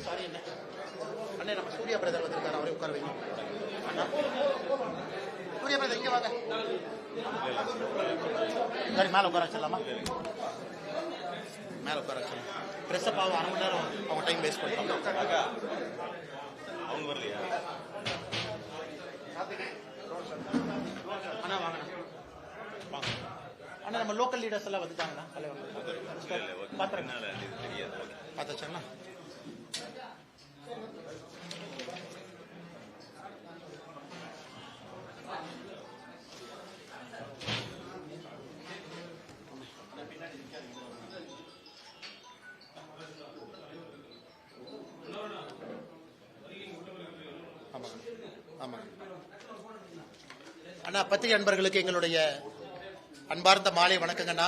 Sorry என்ன அண்ணே, நம்ம சூர்யா பிரதர் வந்திருக்காரு, அவரை உட்கார வைங்க. சூர்யா பிரதர் இங்க வாங்க. சரி, மேல உட்கார வச்சிடலாமா? மேல உட்கார வச்சிடலாம். ட்ரெஸ் அப் ஆகும், 1/2 மணி நேரம் அவங்க டைம் வேஸ்ட் பண்ணுறாங்க. அவங்க வரலையா? அண்ணா வாங்கண்ணா, வாங்க அண்ணா. நம்ம லோக்கல் லீடர்ஸ் எல்லாம் வந்துட்டாங்கண்ணா. பார்த்தாச்சுண்ணா. அண்ணா, பத்திரிகை அன்பர்களுக்கு எங்களுடைய அன்பார்ந்த மாலை வணக்கங்கண்ணா.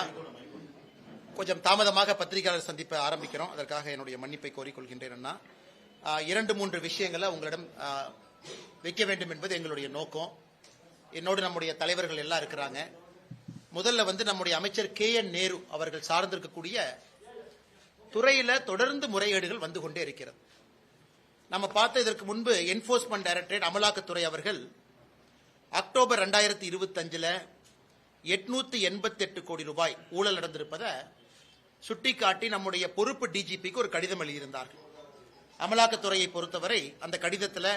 கொஞ்சம் தாமதமாக பத்திரிகையாளர் சந்திப்பை ஆரம்பிக்கிறோம், அதற்காக என்னுடைய மன்னிப்பை கோரிக்கொள்கின்றேன் அண்ணா. 2-3 விஷயங்களை உங்களிடம் வைக்க வேண்டும் என்பது எங்களுடைய நோக்கம். என்னோடு நம்முடைய தலைவர்கள் எல்லாம் இருக்கிறாங்க. முதல்ல நம்முடைய அமைச்சர் KN நேரு அவர்கள் சார்ந்திருக்கக்கூடிய துறையில தொடர்ந்து முறைகேடுகள் வந்து கொண்டே இருக்கிறது. நம்ம பார்த்த இதற்கு முன்பு என்போர்ஸ்மெண்ட் டைரக்டரேட் அமலாக்கத்துறை அவர்கள் அக்டோபர் 2025 888 கோடி ரூபாய் ஊழல் நடந்திருப்பதை சுட்டிக்காட்டி நம்முடைய பொறுப்பு டிஜிபிக்கு ஒரு கடிதம் எழுதியிருந்தார்கள். அமலாக்கத்துறையை பொறுத்தவரை அந்த கடிதத்தில்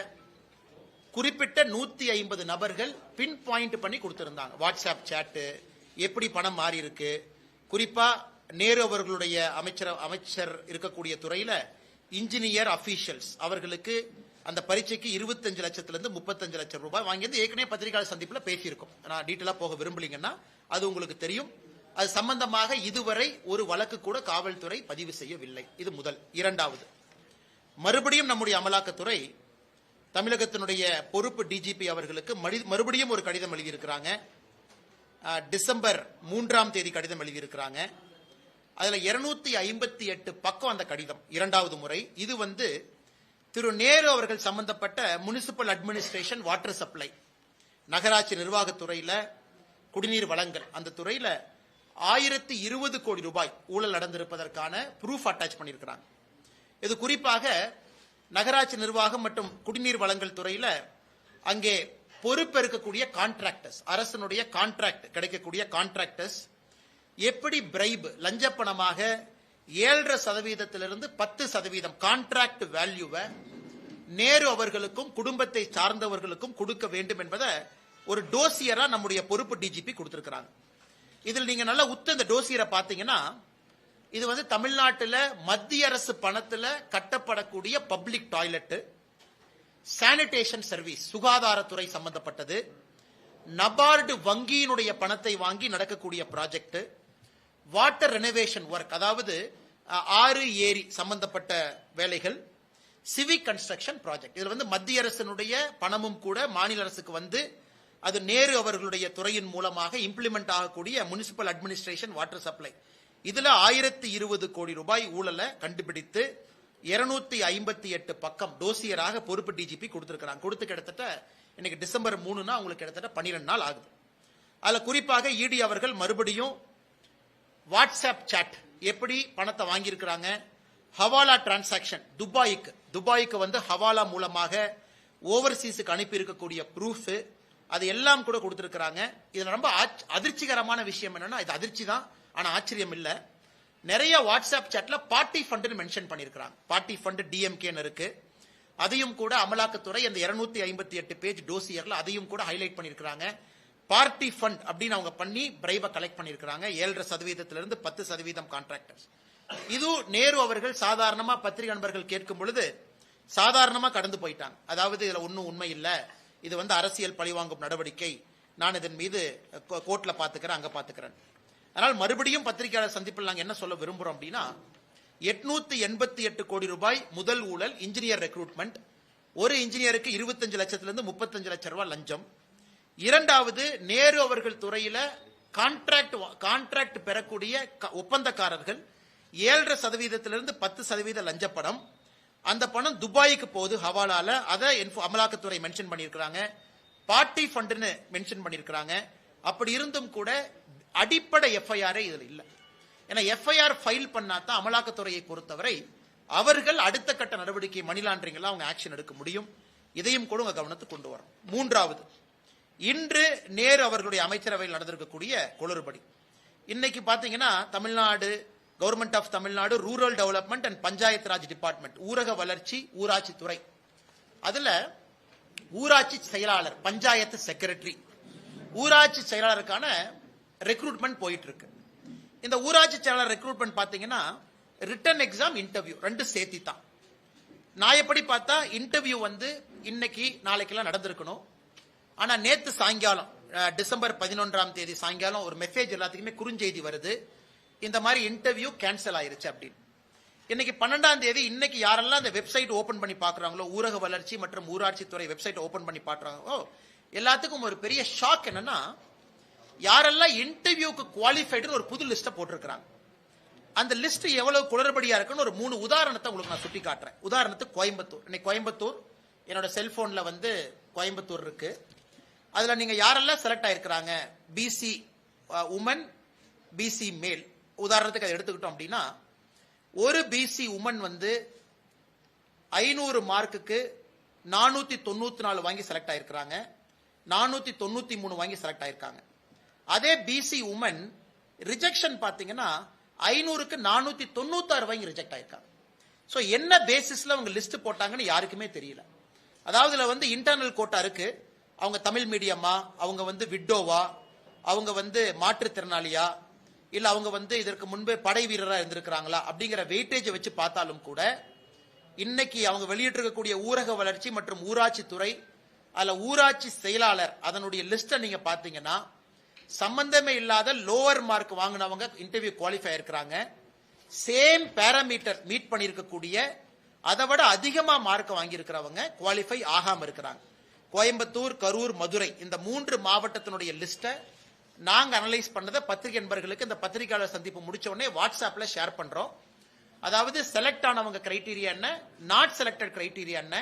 குறிப்பிட்ட 150 நபர்கள் பின் பாயிண்ட் பண்ணி கொடுத்திருந்தாங்க. வாட்ஸ்அப் சாட்டு, எப்படி பணம் மாறி இருக்கு, குறிப்பா நேரு அவர்களுடைய அமைச்சர் இருக்கக்கூடிய துறையில இன்ஜினியர் அபிஷியல்ஸ் அவர்களுக்கு அந்த பரீட்சைக்கு 25 லட்சத்திலிருந்து 35 லட்சம் ரூபாய் வாங்கியது ஏற்கனவே பத்திரிகையாளர் சந்திப்பில் பேசியிருக்கோம். நான் டீட்டெயிலா போக விரும்பலீங்கன்னா அது உங்களுக்கு தெரியும். அது சம்பந்தமாக இதுவரை ஒரு வழக்கு கூட காவல்துறை பதிவு செய்யவில்லை. இது முதல். இரண்டாவது, மறுபடியும் நம்முடைய அமலாக்கத்துறை தமிழகத்தினுடைய பொறுப்பு டிஜிபி அவர்களுக்கு மறுபடியும் ஒரு கடிதம் எழுதியிருக்கிறாங்க. டிசம்பர் 3ஆம் தேதி கடிதம் எழுதியிருக்கிறாங்க. அதுல 258 பக்கம் அந்த கடிதம், இரண்டாவது முறை. இது திரு நேரு அவர்கள் சம்பந்தப்பட்ட முனிசிபல் அட்மினிஸ்ட்ரேஷன், வாட்டர் சப்ளை, நகராட்சி நிர்வாகத்துறையில குடிநீர் வழங்கல், அந்த துறையில 1020 கோடி ரூபாய் ஊழல் நடந்திருப்பதற்கான ப்ரூஃப் அட்டாச் பண்ணியிருக்கிறாங்க. இது குறிப்பாக நகராட்சி நிர்வாகம் மற்றும் குடிநீர் வழங்கல் துறையில அங்கே பொறுப்பேற்கக்கூடிய கான்ட்ராக்டர்ஸ், அரசனுடைய கான்ட்ராக்ட் கிடைக்கக்கூடிய கான்ட்ராக்டர்ஸ் எப்படி பிரைப், லஞ்சப்பணமாக 7.5% 10% கான்ட்ராக்ட் வேல்யூவை நேரு அவர்களுக்கும் குடும்பத்தை சார்ந்தவர்களுக்கும் கொடுக்க வேண்டும் என்பதை ஒரு டோசியரா நம்முடைய பொறுப்பு டிஜிபி கொடுத்திருக்கிறாங்க. இதில் நீங்க நல்லா இந்த டோசியரை பாத்தீங்கன்னா, இது தமிழ்நாட்டில் மத்திய அரசு பணத்தில் கட்டப்படக்கூடிய பப்ளிக் டாய்லெட், சானிடேஷன் சர்வீஸ், சுகாதாரத்துறை சம்பந்தப்பட்டது, நபார்டு வங்கியினுடைய பணத்தை வாங்கி நடக்கக்கூடிய ப்ராஜெக்ட், வாட்டர் ரெனோவேஷன் ஒர்க், அதாவது ஆறு ஏரி சம்பந்தப்பட்ட வேலைகள், சிவிக் கன்ஸ்ட்ரக்ஷன் ப்ராஜெக்ட். இதுல மத்திய அரசினுடைய பணமும் கூட மாநில அரசுக்கு அது நேரு அவர்களுடைய துறையின் மூலமாக இம்ப்ளிமெண்ட் ஆகக்கூடிய முனிசிபல் அட்மினிஸ்ட்ரேஷன், வாட்டர் சப்ளை, இதுல 1020 கோடி ரூபாய் ஊழலை கண்டுபிடித்து 258 பக்கம் டோசியராக பொறுப்பு டிஜிபி கொடுத்திருக்கிறாங்க. கொடுத்து கிட்டத்தட்ட இன்னைக்கு டிசம்பர் 3னா உங்களுக்கு கிட்டத்தட்ட 12 நாள் ஆகுது. அதுல குறிப்பாக இடி அவர்கள் மறுபடியும் வாட்ஸ்அப் சாட் எப்படி பணத்தை வாங்கியிருக்கிறாங்க, ஹவாலா டிரான்சாக்சன், துபாய்க்கு ஹவாலா மூலமாக ஓவர்சீஸுக்கு அனுப்பி இருக்கக்கூடிய ப்ரூஃப், அது எல்லாம் கூட கொடுத்திருக்கிறாங்க. இதுல ரொம்ப அதிர்ச்சிகரமான விஷயம் என்னன்னா, இது அதிர்ச்சி தான், ஆனா ஆச்சரியம் இல்ல, நிறைய வாட்ஸ்அப் சாட்ல பார்ட்டி ஃபண்ட் மென்ஷன் பண்ணிருக்காங்க. பார்ட்டி ஃபண்ட் டிஎம்கேன்னு இருக்கு, அதையும் கூட அமலாக்கத்துறை அந்த 258 பேஜ் டோசியர்ல அதையும் கூட ஹைலைட் பண்ணிருக்காங்க. பார்ட்டி ஃபண்ட் அப்படின்னு அவங்க பண்ணி பிரைப கலெக்ட் பண்ணிருக்காங்க. 7.5% 10% கான்ட்ராக்டர்ஸ். இது நேரு அவர்கள் சாதாரணமா பத்திரிகை நண்பர்கள் கேட்கும் பொழுது சாதாரணமா கடந்து போயிட்டாங்க. அதாவது இதுல ஒன்னும் உண்மை இல்ல, இது அரசியல் பழிவாங்கும் நடவடிக்கை, நான் இதன் மீது கோர்ட்ல பாத்துக்கிறேன், அங்க பாத்துக்கிறேன். அதனால் மறுபடியும் பத்திரிகையாளர் சந்திப்பில் நாங்க என்ன சொல்ல விரும்புறோம் அப்படின்னா, 888 கோடி ரூபாய் முதல் ஊழல் இன்ஜினியர் ரெக்ரூட்மெண்ட், ஒரு இன்ஜினியருக்கு 25 லட்சத்திலிருந்து 35 லட்சம் ரூபாய் லஞ்சம். இரண்டாவது, நேரு அவர்கள் துறையில கான்ட்ராக்ட் பெறக்கூடிய ஒப்பந்தக்காரர்கள் 7.5% 10% லஞ்சப்பணம், அந்த பணம் துபாய்க்கு போகுது ஹவாலால, அதை அமலாக்கத்துறை மென்ஷன் பண்ணியிருக்கிறாங்க. பார்ட்டி ஃபண்ட்னு மென்ஷன் பண்ணியிருக்கிறாங்க. அப்படி இருந்தும் கூட அடிப்படை எஃப்ஐஆர் இதுல இல்ல. ஏன்னா எஃப்ஐஆர் ஃபைல் பண்ணாதான் அமலாக்கத்துறையை பொறுத்தவரை அவர்கள் அடுத்த கட்ட நடவடிக்கை மணி லாண்டரிங் எல்லாம் அவங்க ஆக்ஷன் எடுக்க முடியும். இதையும் கூட உங்க கவனத்துக்கு கொண்டு வரும். மூன்றாவது, இன்று நேரு அவர்களுடைய அமைச்சரவையில் நடந்திருக்கக்கூடிய குளறுபடி. இன்னைக்கு பாத்தீங்கன்னா Tamil Nadu government of Tamil Nadu rural development and panchayat raj department, ஊரக வளர்ச்சி ஊராட்சி துறை, அதுல ஊராட்சி செயலாளர், பஞ்சாயத்து செக்ரட்டரி, ஊராட்சி செயலாளருக்கான ரெக்ரூட்மெண்ட் போயிட்டு இருக்கு. இந்த ஊராட்சி செயலாளர் ரெக்ரூட்மெண்ட் பாத்தீங்கன்னா ரிட்டன் எக்ஸாம், இன்டர்வியூ ரெண்டு சேர்த்தி தான். நான் எப்படி பார்த்தா இன்டர்வியூ வந்து இன்னைக்கு நாளைக்கெல்லாம் நடந்திருக்கணும். ஆனா நேத்து சாயங்காலம் டிசம்பர் 11ஆம் தேதி சாயங்காலம் ஒரு மெசேஜ் எல்லாத்துக்குமே குறுஞ்செய்தி வருது, இந்த மாதிரி இன்டர்வியூ கேன்சல் ஆயிருச்சு அப்படின்னு. இன்னைக்கு 12ஆம் தேதி இன்னைக்கு யாரெல்லாம் இந்த வெப்சைட் ஓபன் பண்ணி பாக்குறாங்களோ, ஊரக வளர்ச்சி மற்றும் ஊராட்சி துறை வெப்சைட் ஓபன் பண்ணி பாக்குறாங்களோ, எல்லாத்துக்கும் ஒரு பெரிய ஷாக் என்னன்னா, யாரெல்லாம் இன்டர்வியூக்கு குவாலிஃபைடு ஒரு புது லிஸ்ட போட்டிருக்காங்க. அந்த லிஸ்ட் எவ்வளவு குளறுபடியா இருக்குன்னு ஒரு 3 உதாரணத்தை உங்களுக்கு நான் சுட்டி காட்டுறேன். உதாரணத்துக்கு கோயம்புத்தூர். இன்னைக்கு கோயம்புத்தூர் என்னோட செல்போன்ல வந்து கோயம்புத்தூர் இருக்கு. அதுல நீங்க யாரெல்லாம் செலக்ட் ஆயிருக்கிறாங்க, பிசி உமன், பிசி மேல், உதாரணத்துக்கு அதை எடுத்துக்கிட்டோம் அப்படின்னா, ஒரு பிசி உமன் வந்து 500 மார்க்குக்கு 494 வாங்கி செலக்ட் ஆயிருக்கிறாங்க, 493 வாங்கி செலக்ட் ஆயிருக்காங்க. அதே பிசி உமன் ரிஜெக்ஷன் பாத்தீங்கன்னா 500க்கு 496 வாங்கி ரிஜெக்ட் ஆயிருக்காங்க. சோ என்ன பேசிஸ்ல அவங்க லிஸ்ட் போட்டாங்கன்னு யாருக்குமே தெரியல. அதாவது இதுல வந்து இன்டர்னல் கோட்டா இருக்கு, அவங்க தமிழ் மீடியமா, அவங்க வந்து விட்டோவா, அவங்க வந்து மாற்றுத்திறனாளியா, இல்ல அவங்க வந்து இதற்கு முன்பே படை வீரரா இருந்திருக்கிறாங்களா அப்படிங்கிற வெயிட்டேஜ் வச்சு பார்த்தாலும் கூட, இன்னைக்கு அவங்க வெளியிட்டிருக்கக்கூடிய ஊரக வளர்ச்சி மற்றும் ஊராட்சி துறை, அதுல ஊராட்சி செயலாளர் அதனுடைய லிஸ்ட நீங்க பாத்தீங்கன்னா சம்பந்தமே இல்லாத லோவர் மார்க் வாங்கினவங்க இன்டர்வியூ குவாலிஃபை ஆயிருக்கிறாங்க. சேம் பேராமீட்டர் மீட் பண்ணிருக்கக்கூடிய அதை விட அதிகமா மார்க் வாங்கி இருக்கிறவங்க குவாலிஃபை ஆகாம இருக்கிறாங்க. கோயம்புத்தூர், கரூர், மதுரை இந்த 3 மாவட்டத்தினுடைய லிஸ்ட நாங்க அனலைஸ் பண்ணதை பத்திரிகை நண்பர்களுக்கு இந்த பத்திரிகையாளர் சந்திப்பு முடிச்ச உடனே வாட்ஸ்அப்ல ஷேர் பண்றோம். அதாவது செலக்ட் ஆனவங்க கிரைட்டீரியா என்ன, நாட் செலக்டட் கிரைட்டீரியா என்ன,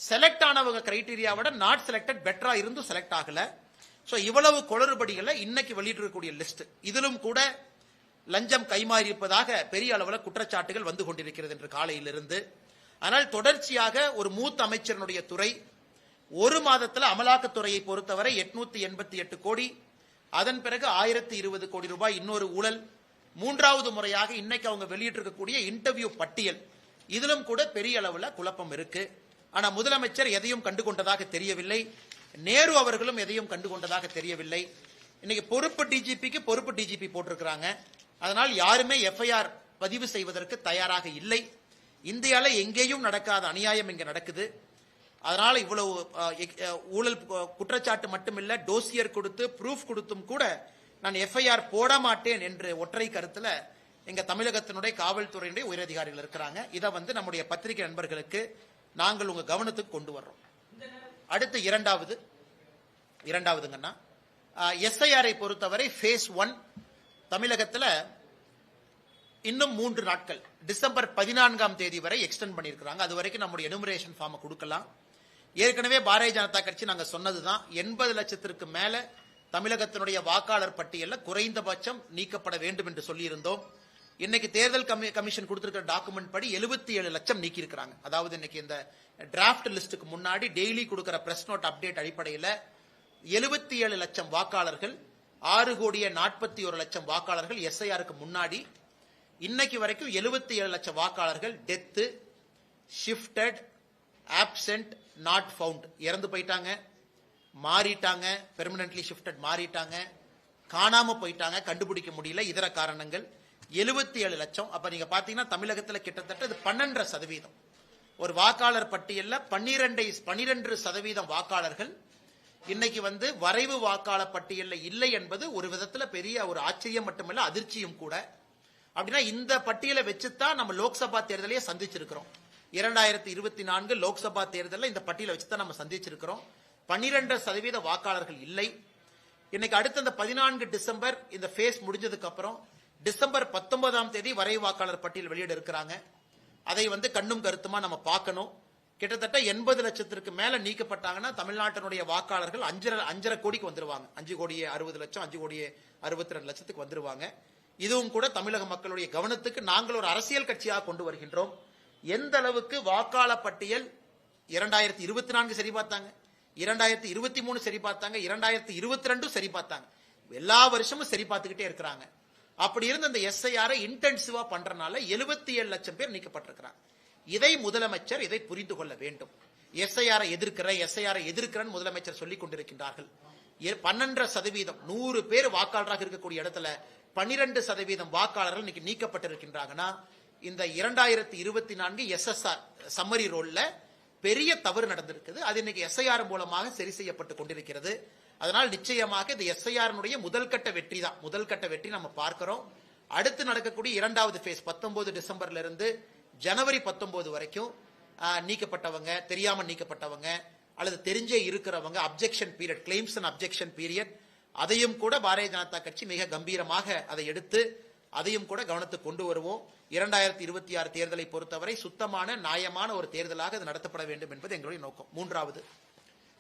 செலக்ட் ஆனவங்க கிரைட்டீரியாவோட நாட் செலக்டட் பெட்டரா இருந்தும் செலக்ட் ஆகல. சோ இவ்வளவு குளறுபடிகளை இன்னைக்கு வெளியிட்டிருக்கக்கூடிய லிஸ்ட், இதிலும் கூட லஞ்சம் கைமாறி இருப்பதாக பெரிய அளவில் குற்றச்சாட்டுகள் வந்து கொண்டிருக்கிறது என்று காலையிலிருந்து. ஆனால் தொடர்ச்சியாக ஒரு மூத்த அமைச்சருடைய துறை ஒரு மாதத்தில் அமலாக்கத்துறையை பொறுத்தவரை 888 கோடி, அதன் பிறகு 1020 கோடி ரூபாய் இன்னொரு ஊழல், மூன்றாவது முறையாக இன்னைக்கு அவங்க வெளியிட்டிருக்கக்கூடிய இன்டர்வியூ பட்டியல், இதிலும் கூட பெரிய அளவில் குழப்பம் இருக்கு. ஆனா முதலமைச்சர் எதையும் கண்டுகொண்டதாக தெரியவில்லை, நேரு அவர்களும் எதையும் கண்டுகொண்டதாக தெரியவில்லை. இன்னைக்கு பொறுப்பு டிஜிபிக்கு பொறுப்பு டிஜிபி போட்டிருக்கிறாங்க. அதனால் யாருமே எஃப்ஐஆர் பதிவு செய்வதற்கு தயாராக இல்லை. இந்தியால எங்கேயும் நடக்காத அநியாயம் இங்க நடக்குது. அதனால இவ்வளவு ஊழல் குற்றச்சாட்டு மட்டுமில்ல, டோசியர் கொடுத்து ப்ரூஃப் கொடுத்தும் கூட நான் எஃப்ஐஆர் போட மாட்டேன் என்று ஒற்றை கருத்துல எங்க தமிழகத்தினுடைய காவல்துறையினுடைய உயரதிகாரிகள் இருக்கிறாங்க. இதை வந்து நம்முடைய பத்திரிகை நண்பர்களுக்கு நாங்கள் உங்க கவனத்துக்கு கொண்டு வர்றோம். அடுத்து இரண்டாவதுங்கன்னா எஸ்ஐஆரை பொறுத்தவரை ஃபேஸ் 1 தமிழகத்தில் இன்னும் 3 நாட்கள் டிசம்பர் 14ஆம் தேதி வரை எக்ஸ்டெண்ட் பண்ணியிருக்கிறாங்க. அது வரைக்கும் நம்முடைய எனுமரேஷன் ஃபார்மை கொடுக்கலாம். ஏற்கனவே பாரதிய ஜனதா கட்சி நாங்கள் சொன்னதுதான், 80 லட்சத்திற்கு மேல தமிழகத்தினுடைய வாக்காளர் பட்டியலில் குறைந்தபட்சம் நீக்கப்பட வேண்டும் என்று சொல்லியிருந்தோம். இன்னைக்கு தேர்தல் கமிஷன் கொடுத்திருக்கிற டாக்குமெண்ட் படி 77 லட்சம் நீக்கி இருக்கிறாங்க. அதாவது இன்னைக்கு இந்த டிராஃப்ட் லிஸ்டுக்கு முன்னாடி டெய்லி கொடுக்கிற பிரஸ் நோட் அப்டேட் அடிப்படையில் 77 லட்சம் வாக்காளர்கள், 6,41,00,000 வாக்காளர்கள் எஸ்ஐஆருக்கு முன்னாடி, இன்னைக்கு வரைக்கும் 77 லட்சம் வாக்காளர்கள் death, shifted, absent, not found, இறந்து போயிட்டாங்க, மாறிட்டாங்க, பெர்மனன்ட்லி ஷிஃப்டட் மாறிட்டாங்க, காணாம போயிட்டாங்க, கண்டுபிடிக்க முடியல, இதர காரணங்கள் 77 லட்சம். அப்ப நீங்க பாத்தீங்கன்னா தமிழகத்தில் கிட்டத்தட்ட 12%. ஒரு வாக்காளர் பட்டியல்ல 12% வாக்காளர்கள் இன்னைக்கு வந்து வரைவு வாக்காளர் பட்டியல்ல இல்லை என்பது ஒரு விதத்துல பெரிய ஒரு ஆச்சரியம் மட்டுமல்ல, அதிர்ச்சியும் கூட. அப்படின்னா இந்த பட்டியலை வச்சுதான் நம்ம லோக்சபா தேர்தலையே சந்திச்சிருக்கிறோம். 2024 லோக்சபா தேர்தலில் இந்த பட்டியலை வச்சுதான் நம்ம சந்திச்சிருக்கிறோம். 12% வாக்காளர்கள் இல்லை. இன்னைக்கு அடுத்த இந்த 14 டிசம்பர் இந்த ஃபேஸ் முடிஞ்சதுக்கு அப்புறம் டிசம்பர் 19ஆம் தேதி வரைவு வாக்காளர் பட்டியல் வெளியிட இருக்கிறாங்க. அதை வந்து கண்ணும் கருத்துமா நம்ம பார்க்கணும். கிட்டத்தட்ட 80 லட்சத்திற்கு மேல நீக்கப்பட்டாங்கன்னா தமிழ்நாட்டினுடைய வாக்காளர்கள் 5.5 கோடிக்கு வந்துருவாங்க. 5,60,00,000, 5,62,00,000 வந்துருவாங்க. இதுவும் கூட தமிழக மக்களுடைய கவனத்துக்கு நாங்கள் ஒரு அரசியல் கட்சியாக கொண்டு வருகின்றோம். எந்த அளவுக்கு வாக்காளர் பட்டியல் 2024 சரி பார்த்தாங்க, 2023 சரி பார்த்தாங்க, 2022 சரி பார்த்தாங்க. எல்லா வருஷமும் சரி பார்த்துக்கிட்டே இருக்கிறாங்க. அப்படி இருந்த அந்த எஸ்ஐஆரை இன்டென்சிவா பண்றதுனால 77 லட்சம் பேர் நீக்கப்பட்டிருக்கிறாங்க. இதை முதலமைச்சர் இதை புரிந்து கொள்ள வேண்டும். எஸ்ஐஆரை எதிர்க்கிறேன் முதலமைச்சர் சொல்லிக் கொண்டிருக்கின்றார்கள். 12% 100 பேர் வாக்காளராக இருக்கக்கூடிய இடத்துல 12% வாக்காளர்கள் இன்னைக்கு நீக்கப்பட்டிருக்கின்றாங்கன்னா இந்த 2024 எஸ்எஸ்ஆர் சம்மரி ரோல்ல பெரிய தவறு நடந்திருக்குது. அது இன்னைக்கு எஸ்ஐஆர் மூலமாக சரி செய்யப்பட்டு கொண்டிருக்கிறது. அதனால் நிச்சயமாக இந்த எஸ்ஐஆர் முதல் கட்ட வெற்றி தான். முதல் கட்ட வெற்றி நம்ம பார்க்கிறோம். அடுத்து நடக்கக்கூடிய இரண்டாவது ஃபேஸ் 19 டிசம்பர்ல இருந்து ஜனவரி 19 வரைக்கும் நீக்கப்பட்டவங்க, தெரியாம நீக்கப்பட்டவங்க அல்லது தெரிஞ்சே இருக்கிறவங்க, objection period, claims and objection period, அதையும் கூட பாரதிய ஜனதா கட்சி மிக கம்பீரமாக அதை எடுத்து அதையும் கூட கவனத்துக்கு கொண்டு வருவோம். 2026 தேர்தலை பொறுத்தவரை சுத்தமான நியாயமான ஒரு தேர்தலாக அது நடத்தப்பட வேண்டும் என்பது எங்களுடைய நோக்கம். மூன்றாவது,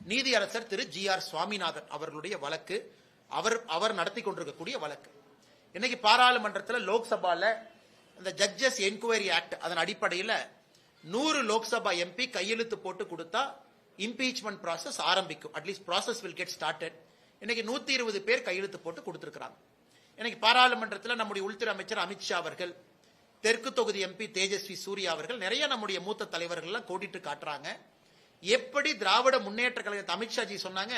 நீதியரசர் திரு GR சுவாமிநாதன் அவர்களுடைய வழக்கு, அவர் நடத்தி கொண்டிருக்கக்கூடிய வழக்கு. இன்னைக்கு பாராளுமன்றத்தில் லோக்சபால இந்த ஜட்ஜஸ் என்கொயரி ஆக்ட் அதன் அடிப்படையில் 100 லோக்சபா எம்பி கையெழுத்து போட்டு கொடுத்தா இம்பீச்மெண்ட் ப்ராசஸ் ஆரம்பிக்கும். At least process will get started. இன்னைக்கு 120 பேர் கையெழுத்து போட்டு கொடுத்திருக்கிறாங்க. இன்னைக்கு பாராளுமன்றத்தில் நம்முடைய உள்துறை அமைச்சர் அமித்ஷா அவர்கள், தெற்கு தொகுதி எம்பி தேஜஸ்வி சூர்யா அவர்கள், நிறைய நம்முடைய மூத்த தலைவர்கள் எல்லாம் கோடிட்டு காட்டுறாங்க. எப்படி திராவிட முன்னேற்ற கழகத்தை அமித்ஷாஜி சொன்னாங்க,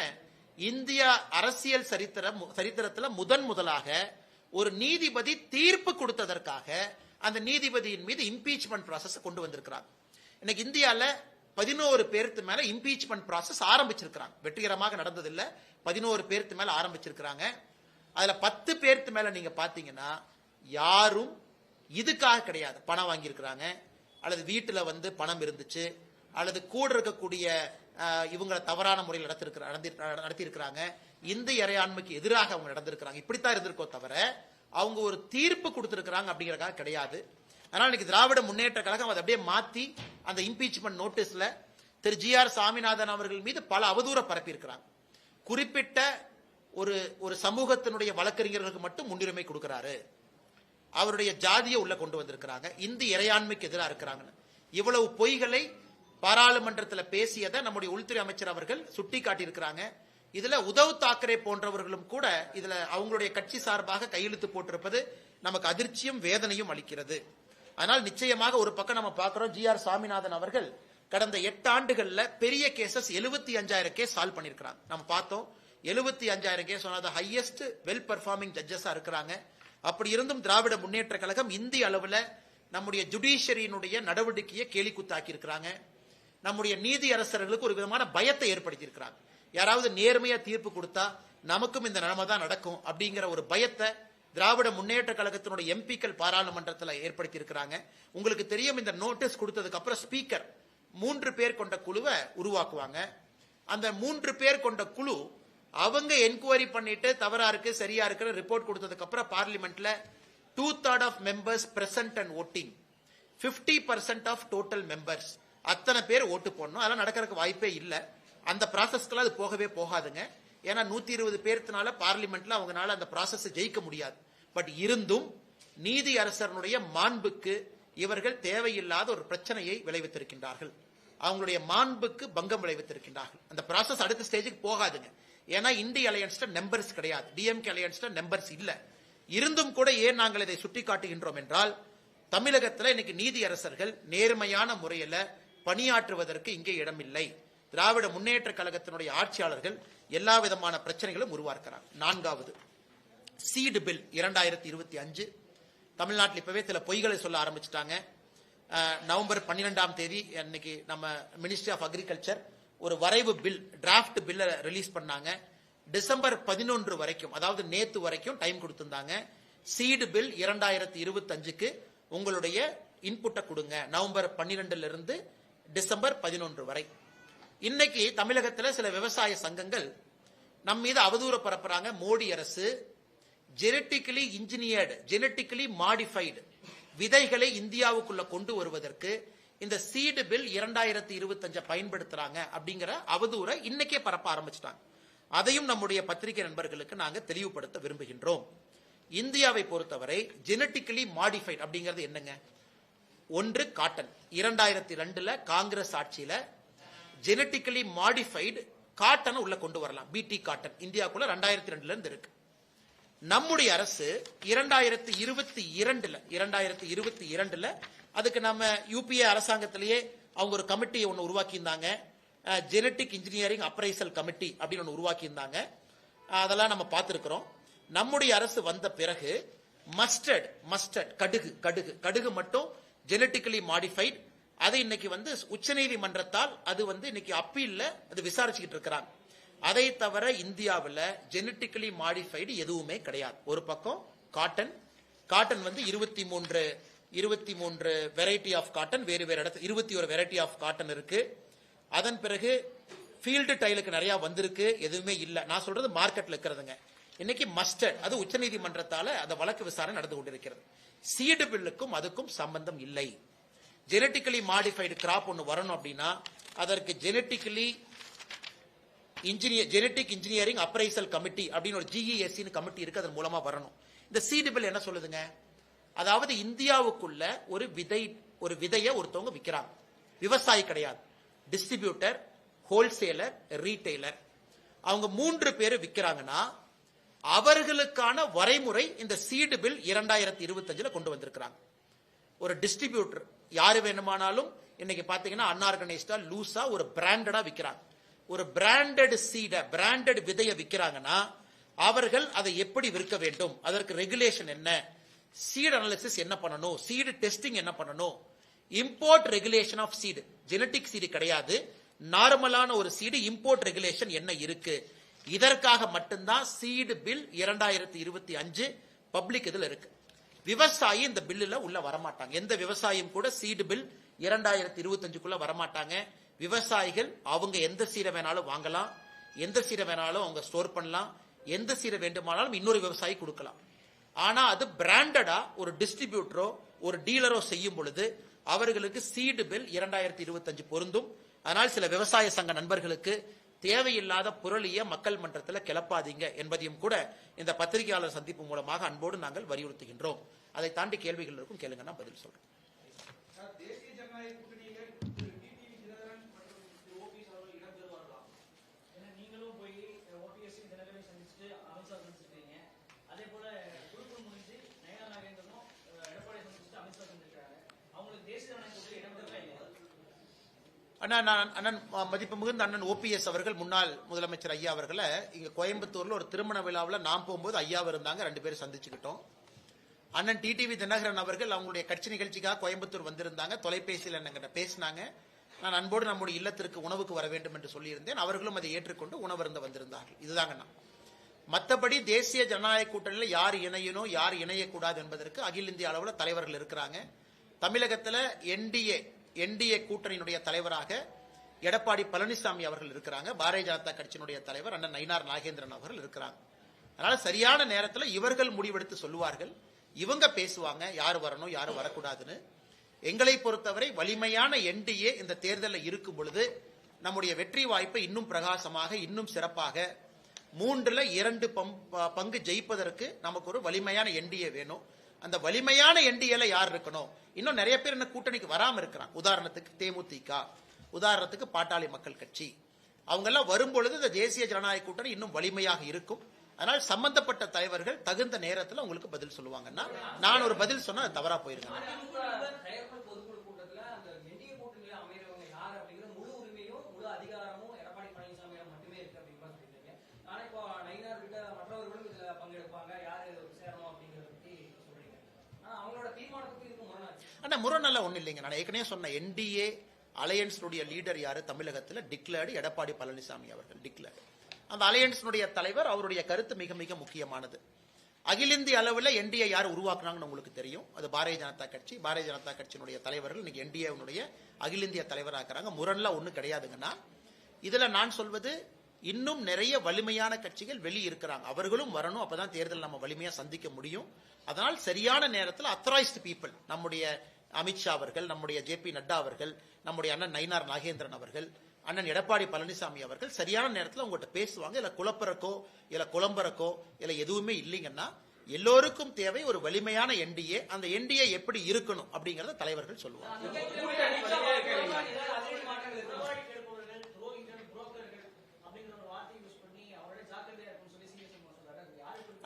இந்தியா அரசியல் சரித்திரத்தில் முதலாக ஒரு நீதிபதி தீர்ப்பு கொடுத்ததற்காக அந்த நீதிபதியின் மீது இம்பீச்மெண்ட் ப்ராசஸ் கொண்டு வந்திருக்கிறாங்க. இன்னைக்கு இந்தியால 11 பேருக்கு மேல இம்பீச்மெண்ட் ப்ராசஸ் ஆரம்பிச்சிருக்கிறாங்க. வெற்றிகரமாக நடந்ததில்லை. 11 பேருக்கு மேல ஆரம்பிச்சிருக்கிறாங்க. அதுல 10 பேருக்கு மேல நீங்க பாத்தீங்கன்னா யாரும் இதுக்காக கிடையாது. பணம் வாங்கியிருக்கிறாங்க, அல்லது வீட்டுல பணம் இருந்துச்சு, அல்லது கூட இருக்கக்கூடிய இவங்களை தவறான முறையில் நடத்தியிருக்கிறாங்க, இந்திய இறையாண்மைக்கு எதிராக அவங்க நடந்திருக்கிறாங்க. இப்படித்தான் இருந்திருக்கோ தவிர அவங்க ஒரு தீர்ப்பு கொடுத்திருக்கிறாங்க அப்படிங்கறதுக்காக கிடையாது. அதனால இன்னைக்கு திராவிட முன்னேற்ற கழகம் அதை அப்படியே மாத்தி அந்த இம்பீச்மெண்ட் நோட்டீஸ்ல திரு GR சாமிநாதன் அவர்கள் மீது பல அவதூற பரப்பி இருக்கிறாங்க. குறிப்பிட்ட ஒரு சமூகத்தினுடைய வழக்கறிஞர்களுக்கு மட்டும் முன்னுரிமை கொடுக்கிறாரு, அவருடைய ஜாதியை உள்ள கொண்டு வந்திருக்கிறாங்க, இந்திய இறையாண்மைக்கு எதிராக இருக்கிறாங்க. இவ்வளவு பொய்களை பாராளுமன்றத்தில் பேசியதை நம்முடைய உள்துறை அமைச்சர் அவர்கள் சுட்டி காட்டியிருக்கிறாங்க. இதுல உத்தவ் தாக்கரே போன்றவர்களும் கூட இதுல அவங்களுடைய கட்சி சார்பாக கையெழுத்து போட்டிருப்பது நமக்கு அதிர்ச்சியும் வேதனையும் அளிக்கிறது. அதனால் நிச்சயமாக ஒரு பக்கம் நம்ம பார்க்கிறோம், GR சாமிநாதன் அவர்கள் கடந்த 8 ஆண்டுகள்ல பெரிய கேசஸ் 75,000 கேஸ் சால்வ் பண்ணிருக்கிறாங்க. நம்ம பார்த்தோம், 75,000 கேஸ் ஹையஸ்ட் வெல் பெர்ஃபார்மிங் ஜட்ஜஸா இருக்கிறாங்க. அப்படி இருந்தும் திராவிட முன்னேற்ற கழகம் இந்திய அளவுல நம்முடைய ஜுடிஷியரியினுடைய நடவடிக்கையை கேலிக்குத்தாக்கி இருக்கிறாங்க. நம்முடைய நீதி அரசர்களுக்கு ஒரு விதமான பயத்தை ஏற்படுத்தி இருக்கிறாங்க. யாராவது நேர்மையா தீர்ப்பு கொடுத்தா நமக்கும் இந்த நிலைமை தான் நடக்கும் அப்படிங்கிற ஒரு பயத்தை திராவிட முன்னேற்ற கழகத்தினுடைய எம்பிக்கள் பாராளுமன்றத்தில் ஏற்படுத்தி இருக்கிறாங்க. உங்களுக்கு தெரியும், இந்த நோட்டீஸ் கொடுத்ததுக்கு அப்புறம் ஸ்பீக்கர் 3 பேர் கொண்ட குழுவை உருவாக்குவாங்க. அந்த 3 பேர் கொண்ட குழு அவங்க என்கொயரி பண்ணிட்டு தவறா இருக்கு சரியா இருக்கு ரிப்போர்ட் கொடுத்ததுக்கு அப்புறம் பார்லிமெண்ட்ல 2/3 of members present and voting, 50% of total members, அத்தனை பேர் ஓட்டு போடணும். அதெல்லாம் நடக்கிறதுக்கு வாய்ப்பே இல்லை. அந்த ப்ராசஸ்க்கு அது போகவே போகாதுங்க. ஏன்னா 120 பேர்த்தினால பார்லிமெண்ட்ல அவங்களால அந்த ப்ராசஸ் ஜெயிக்க முடியாது. பட் இருந்தும் நீதி அரசனுடைய மாண்புக்கு இவர்கள் தேவையில்லாத ஒரு பிரச்சனையை விளைவித்திருக்கின்றார்கள். அவங்களுடைய மாண்புக்கு பங்கம் விளைவித்திருக்கின்றார்கள். அந்த ப்ராசஸ் அடுத்த ஸ்டேஜுக்கு போகாதுங்க. ஏன்னா இந்திய அலையன்ஸ்ல நம்பர்ஸ் கிடையாது, டிஎம்கே அலையன்ஸ்ல நம்பர்ஸ் இல்ல. இருந்தும் கூட ஏன் நாங்கள் இதை சுட்டி காட்டுகின்றோம் என்றால், தமிழகத்தில் இன்னைக்கு நீதி அரசர்கள் நேர்மையான முறையில் பணியாற்றுவதற்கு இங்கே இடமில்லை. திராவிட முன்னேற்ற கழகத்தினுடைய ஆட்சியாளர்கள் எல்லா விதமான பிரச்சனைகளும் உருவாக்குறாங்க. 4வது, சீடு பில் 2025 தமிழ்நாட்டில் இப்பவே சில பொய்களை சொல்ல ஆரம்பிச்சுட்டாங்க. நவம்பர் 12ஆம் தேதி இன்னைக்கு நம்ம மினிஸ்ட்ரி ஆஃப் அக்ரிகல்ச்சர் ஒரு வரைவு பில், டிராஃப்ட் பில்ல ரிலீஸ் பண்ணாங்க. டிசம்பர் 11 வரைக்கும், அதாவது நேத்து வரைக்கும் டைம் கொடுத்திருந்தாங்க. சீடு பில் 2025க்கு உங்களுடைய இன்புட்டை கொடுங்க, நவம்பர் 12 இருந்து டிசம்பர் 11 வரை. இன்னைக்கு தமிழகத்தில் சில விவசாய சங்கங்கள் நம் மீது அவதூறு பரப்புறாங்க. மோடி அரசு ஜெனட்டிக்கலி இன்ஜினியர்டு, ஜெனட்டிக்கலி மாடிஃபைடு விதைகளை இந்தியாவுக்குள்ள கொண்டு வருவதற்கு இந்த சீடு பில் 2025 பயன்படுத்துறாங்க அப்படிங்கிற அவதூறை இன்னைக்கே பரப்ப ஆரம்பிச்சிட்டாங்க. அதையும் நம்முடைய பத்திரிகை நண்பர்களுக்கு நாங்க தெளிவுபடுத்த விரும்புகின்றோம். இந்தியாவை பொறுத்தவரை ஜெனட்டிக்கலி மாடிஃபைட் அப்படிங்கிறது என்னங்க? ஒன்று காட்டன். 2002 காங்கிரஸ் ஆட்சியில ஜெனட்டிக்கலி மாடிஃபைடு காட்டன் உள்ள கொண்டு வரலாம். பிடி காட்டன் இந்தியாக்குள்ள 2002 இருந்து இருக்கு. நம்முடைய அரசு 2022 அதுக்கு நம்ம யூபிஏ அரசாங்கத்திலேயே அவங்க ஒரு கமிட்டி ஒன்று உருவாக்கி இருந்தாங்க. ஜெனட்டிக் இன்ஜினியரிங் அப்ரைசல் கமிட்டி அப்படின்னு ஒன்று உருவாக்கி இருந்தாங்க. அதெல்லாம் நம்ம பார்த்திருக்கிறோம். நம்முடைய அரசு வந்த பிறகு மஸ்டர்ட் கடுகு மட்டும் ஜெனட்டிக்கலி மாடிஃபைட். அது இன்னைக்கு உச்சநீதிமன்றத்தால் அது இன்னைக்கு அப்பீல்ல அது விசாரிச்சுக்கிட்டு இருக்கிறாங்க. அதை தவிர இந்தியாவில் ஜெனட்டிக்கலி மாடிஃபைடு எதுவுமே கிடையாது. ஒரு பக்கம் காட்டன் 23 வெரைட்டி ஆஃப் காட்டன் வேறு இடத்துல 21 வெரைட்டி ஆஃப் காட்டன் இருக்கு. அதன் பிறகு ஃபீல்டு டைலுக்கு நிறைய வந்திருக்கு, எதுவுமே இல்ல. நான் சொல்றது மார்க்கெட்ல இருக்கிறதுங்க. இன்னைக்கு மஸ்டர்ட் அது உச்சநீதிமன்றத்தால அந்த வழக்கு விசாரணை நடந்து கொண்டிருக்கிறது. சீடு பில்லுக்கும் அதுக்கும் சம்பந்தம் இல்லை. ஜெனட்டிக்கலி மாடிஃபைடு கிராப் ஒன்று வரணும் அப்படின்னா அதற்கு ஜெனட்டிக் இன்ஜினியரிங் அப்ரைசல் கமிட்டி அப்படின்னு ஒரு GESC கமிட்டி இருக்கு, அதன் மூலமா வரணும். இந்த சீடு பில் என்ன சொல்லுதுங்க? அதாவது இந்தியாவுக்குள்ள ஒரு விதையை ஒருத்தவங்க விற்கிறாங்க. விவசாயி கிடையாது, டிஸ்ட்ரிபியூட்டர், ஹோல்சேலர், ரீட்டைலர். அவங்க 3 பேர் விற்கிறாங்கன்னா அவர்களுக்கான வரைமுறை இந்த சீடு பில் 2025 கொண்டு வந்திருக்கிறாங்க. ஒரு டிஸ்ட்ரிபியூட்டர் யாரு வேணுமானாலும் இன்னைக்கு பாத்தீங்கன்னா அன்ஆர்கனைஸ்டா லூசா ஒரு பிராண்டடா விற்கிறாங்க. ஒரு பிராண்டட் விதையை விற்கிறாங்கன்னா அவர்கள் அதை எப்படி விற்க வேண்டும், அதற்கு ரெகுலேஷன் என்ன, சீட் அனாலிசிஸ் என்ன பண்ணணும், சீடு டெஸ்டிங் என்ன பண்ணணும், import regulation of seed. Genetic seed கிடையாது, நார்மலான ஒரு சீடு, இம்போர்ட் ரெகுலேஷன் என்ன இருக்கு. இதற்காக மட்டும்தான் சீடு பில் 2025 பப்ளிக் இதுல இருக்கு. விவசாயி இந்த பில்லுல உள்ள வரமாட்டாங்க. எந்த விவசாயியும் கூட சீடு பில் 2025 வரமாட்டாங்க. விவசாயிகள் அவங்க எந்த சீடை வேணாலும் வாங்கலாம், எந்த சீடை வேணாலும் அவங்க ஸ்டோர் பண்ணலாம், எந்த சீடை வேண்டுமானாலும் இன்னொரு விவசாயி கொடுக்கலாம். ஆனா அது பிராண்டடா ஒரு டிஸ்ட்ரிபியூட்டரோ ஒரு டீலரோ செய்யும் பொழுது அவர்களுக்கு சீடு பில் 2025 பொருந்தும். அதனால் சில விவசாய சங்க நண்பர்களுக்கு தேவையில்லாத புரளிய மக்கள் மன்றத்தில் கிளப்பாதீங்க என்பதையும் கூட இந்த பத்திரிகையாளர் சந்திப்பு மூலமாக அன்போடு நாங்கள் வலியுறுத்துகின்றோம். அதை தாண்டி கேள்விகள் இருக்கும், கேளுங்க, நான் பதில் சொல்றேன். அண்ணன் மதிப்பு மிகுந்த அண்ணன் OPS அவர்கள், முன்னாள் முதலமைச்சர் ஐயா அவர்களை இங்க கோயம்புத்தூர்ல ஒரு திருமண விழாவில் நான் போகும்போது ஐயாவும் இருந்தாங்க, 2 பேரும் சந்திச்சுக்கிட்டோம். அண்ணன் TTV தினகரன் அவர்கள் அவங்களுடைய கட்சி நிகழ்ச்சிக்காக கோயம்புத்தூர் வந்திருந்தாங்க. தொலைபேசியில் என்கிட்ட பேசினாங்க. நான் அன்போடு நம்முடைய இல்லத்திற்கு உணவுக்கு வர வேண்டும் என்று சொல்லியிருந்தேன். அவர்களும் அதை ஏற்றுக்கொண்டு உணவருந்த வந்திருந்தார்கள். இதுதாங்க நான். மற்றபடி தேசிய ஜனநாயக கூட்டணியில் யார் இணையணும் யார் இணையக்கூடாது என்பதற்கு அகில இந்திய அளவில் தலைவர்கள் இருக்கிறாங்க. தமிழகத்தில் என்டிஏ கூட்டணியினுடைய தலைவராக எடப்பாடி பழனிசாமி அவர்கள் இருக்கிறாங்க. பாரதிய ஜனதா கட்சியினுடைய தலைவர் அண்ணன் நயினார் நாகேந்திரன் அவர்கள் இருக்கிறாங்க. அதனால சரியான நேரத்தில் இவர்கள் முடிவெடுத்து சொல்லுவார்கள், இவங்க பேசுவாங்க யார் வரணும் யார் வரக்கூடாதுன்னு. எங்களை பொறுத்தவரை வலிமையான என்டிஏ இந்த தேர்தலில் இருக்கும் பொழுது நம்முடைய வெற்றி வாய்ப்பை இன்னும் பிரகாசமாக இன்னும் சிறப்பாக 3ல் 2 பங்கு ஜெயிப்பதற்கு நமக்கு ஒரு வலிமையான என்டிஏ வேணும். அந்த வலிமையான என்டிஏல யார் இருக்கணும்? இன்னும் நிறைய பேர் இந்த கூட்டணிக்கு வராம இருக்கிறாங்க. உதாரணத்துக்கு தேமுதிக, உதாரணத்துக்கு பாட்டாளி மக்கள் கட்சி. அவங்க எல்லாம் வரும்பொழுது இந்த தேசிய ஜனநாயக கூட்டணி இன்னும் வலிமையாக இருக்கும். அதனால் சம்பந்தப்பட்ட தலைவர்கள் தகுந்த நேரத்தில் உங்களுக்கு பதில் சொல்லுவாங்கன்னா, நான் ஒரு பதில் சொன்னா அது தவறா போயிருங்க. ஆனா முரணெல்லாம் ஒண்ணு இல்லைங்க. நான் ஏற்கனவே சொன்ன என்டிஏ அலையன்ஸுடைய லீடர் யாரு தமிழகத்தில் டிக்ளேர்டு எடப்பாடி பழனிசாமி அவர்கள் டிக்ளேர்டு. அந்த அலையன்ஸுடைய தலைவர், அவருடைய கருத்து மிக மிக முக்கியமானது. அகில இந்திய அளவில் என்டிஏ யார் உருவாக்குனாங்கன்னு உங்களுக்கு தெரியும். அது பாரதிய ஜனதா கட்சி. பாரதிய ஜனதா கட்சியினுடைய தலைவர்கள் இன்னைக்கு என்டிஏனுடைய அகில இந்திய தலைவராகிறாங்க. முரண்லாம் ஒன்றும் கிடையாதுங்கன்னா, இதுல நான் சொல்வது இன்னும் நிறைய வலிமையான கட்சிகள் வெளியே இருக்கிறாங்க. அவர்களும் வரணும், அப்பதான் தேர்தல் நம்ம வலிமையா சந்திக்க முடியும். அதனால் சரியான நேரத்தில் அத்தரைஸ்டு பீப்புள், நம்முடைய அமித்ஷா அவர்கள், நம்முடைய JP நட்டா அவர்கள், நம்முடைய அண்ணன் நயினார் நாகேந்திரன் அவர்கள், அண்ணன் எடப்பாடி பழனிசாமி அவர்கள் சரியான நேரத்தில் உங்கள்கிட்ட பேசுவாங்க. இல்ல குழப்பறக்கோ இல்ல குழம்பறக்கோ இல்ல எதுவுமே இல்லைங்கன்னா எல்லோருக்கும் தேவை ஒரு வலிமையான என்டிஏ. அந்த என்டிஏ எப்படி இருக்கணும் அப்படிங்கறத தலைவர்கள் சொல்லுவாங்க.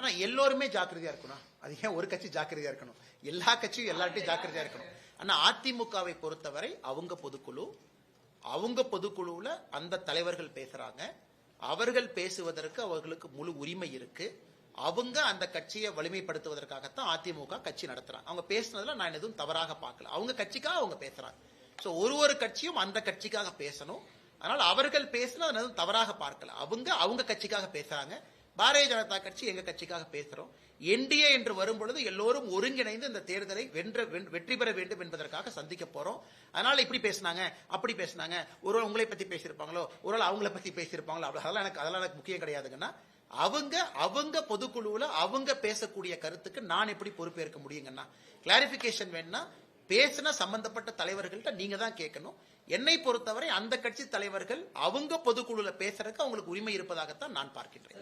ஆனா எல்லோருமே ஜாக்கிரதையா இருக்கணும். அது ஏன் ஒரு கட்சி ஜாக்கிரதையா இருக்கணும்? எல்லா கட்சியும் எல்லார்ட்டையும் ஜாக்கிரதையா இருக்கணும். ஆனா அதிமுகவை பொறுத்தவரை அவங்க பொதுக்குழுவுல அந்த தலைவர்கள் பேசுறாங்க. அவர்கள் பேசுவதற்கு அவர்களுக்கு முழு உரிமை இருக்கு. அவங்க அந்த கட்சியை வலிமைப்படுத்துவதற்காகத்தான் அதிமுக கட்சி நடத்துறாங்க. அவங்க பேசுனதுல நான் எதுவும் தவறாக பார்க்கல. அவங்க கட்சிக்காக அவங்க பேசுறாங்க. சோ ஒரு கட்சியும் அந்த கட்சிக்காக பேசணும். அதனால அவர்கள் பேசினா எதுவும் தவறாக பார்க்கல. அவங்க கட்சிக்காக பேசுறாங்க. பாரதிய ஜனதா கட்சி எங்க கட்சிக்காக பேசுறோம். என்டிஏ என்று வரும்பொழுது எல்லோரும் ஒருங்கிணைந்து இந்த தேர்தலை வெற்றி பெற வேண்டும் என்பதற்காக சந்திக்க போறோம். அதனால இப்படி பேசினாங்க, அப்படி பேசினாங்க, ஒருவேளை உங்களை பத்தி பேசியிருப்பாங்களோ, ஒருவேளை அவங்களை பத்தி பேசியிருப்பாங்களோ, அதெல்லாம் எனக்கு முக்கியம் கிடையாதுங்கன்னா, அவங்க பொதுக்குழுவுல அவங்க பேசக்கூடிய கருத்துக்கு நான் எப்படி பொறுப்பேற்க முடியுங்கன்னா, கிளாரிபிகேஷன் வேணும்னா பேசின சம்பந்தப்பட்ட தலைவர்கள்ட்ட நீங்க தான் கேட்கணும். என்னை பொறுத்தவரை அந்த கட்சி தலைவர்கள் அவங்க பொதுக்குழுல பேசுறதுக்கு அவங்களுக்கு உரிமை இருப்பதாகத்தான் நான் பார்க்கின்றேன்.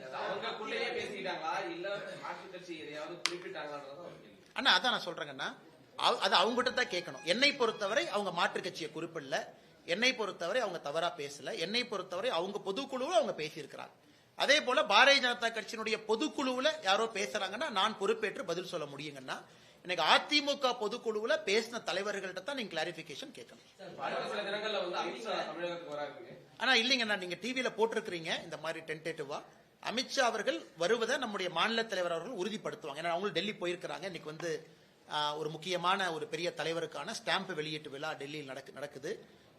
அண்ணா அதான் நான் சொல்றேங்கன்னா, அது அவங்ககிட்ட தான் கேட்கணும். என்னை பொறுத்தவரை அவங்க மாற்று கட்சியை குறிப்பிடல. என்னை பொறுத்தவரை அவங்க தவறா பேசல. என்னை பொறுத்தவரை அவங்க பொதுக்குழுவில் அவங்க பேசியிருக்கிறாங்க. அதே போல பாரதிய ஜனதா கட்சியினுடைய பொதுக்குழுவுல யாரோ பேசுறாங்கன்னா நான் பொறுப்பேற்று பதில் சொல்ல முடியுங்கன்னா, எனக்கு அதிமுக பொதுக்குழுவுல பேசின தலைவர்கள்ட்ட தான் நீங்க கிளாரிபிகேஷன் கேட்கணும். ஆனா இல்லைங்கண்ணா, நீங்க டிவியில போட்டிருக்கிறீங்க இந்த மாதிரி டென்டேட்டிவா. அமித்ஷா அவர்கள் வருவதை நம்முடைய மாநில தலைவர் அவர்கள் உறுதிப்படுத்துவாங்க. ஏன்னா அவங்களும் டெல்லி போயிருக்கிறாங்க. இன்னைக்கு வந்து ஒரு முக்கியமான ஒரு பெரிய தலைவருக்கான ஸ்டாம்ப் வெளியீட்டு விழா டெல்லியில் நடக்குது.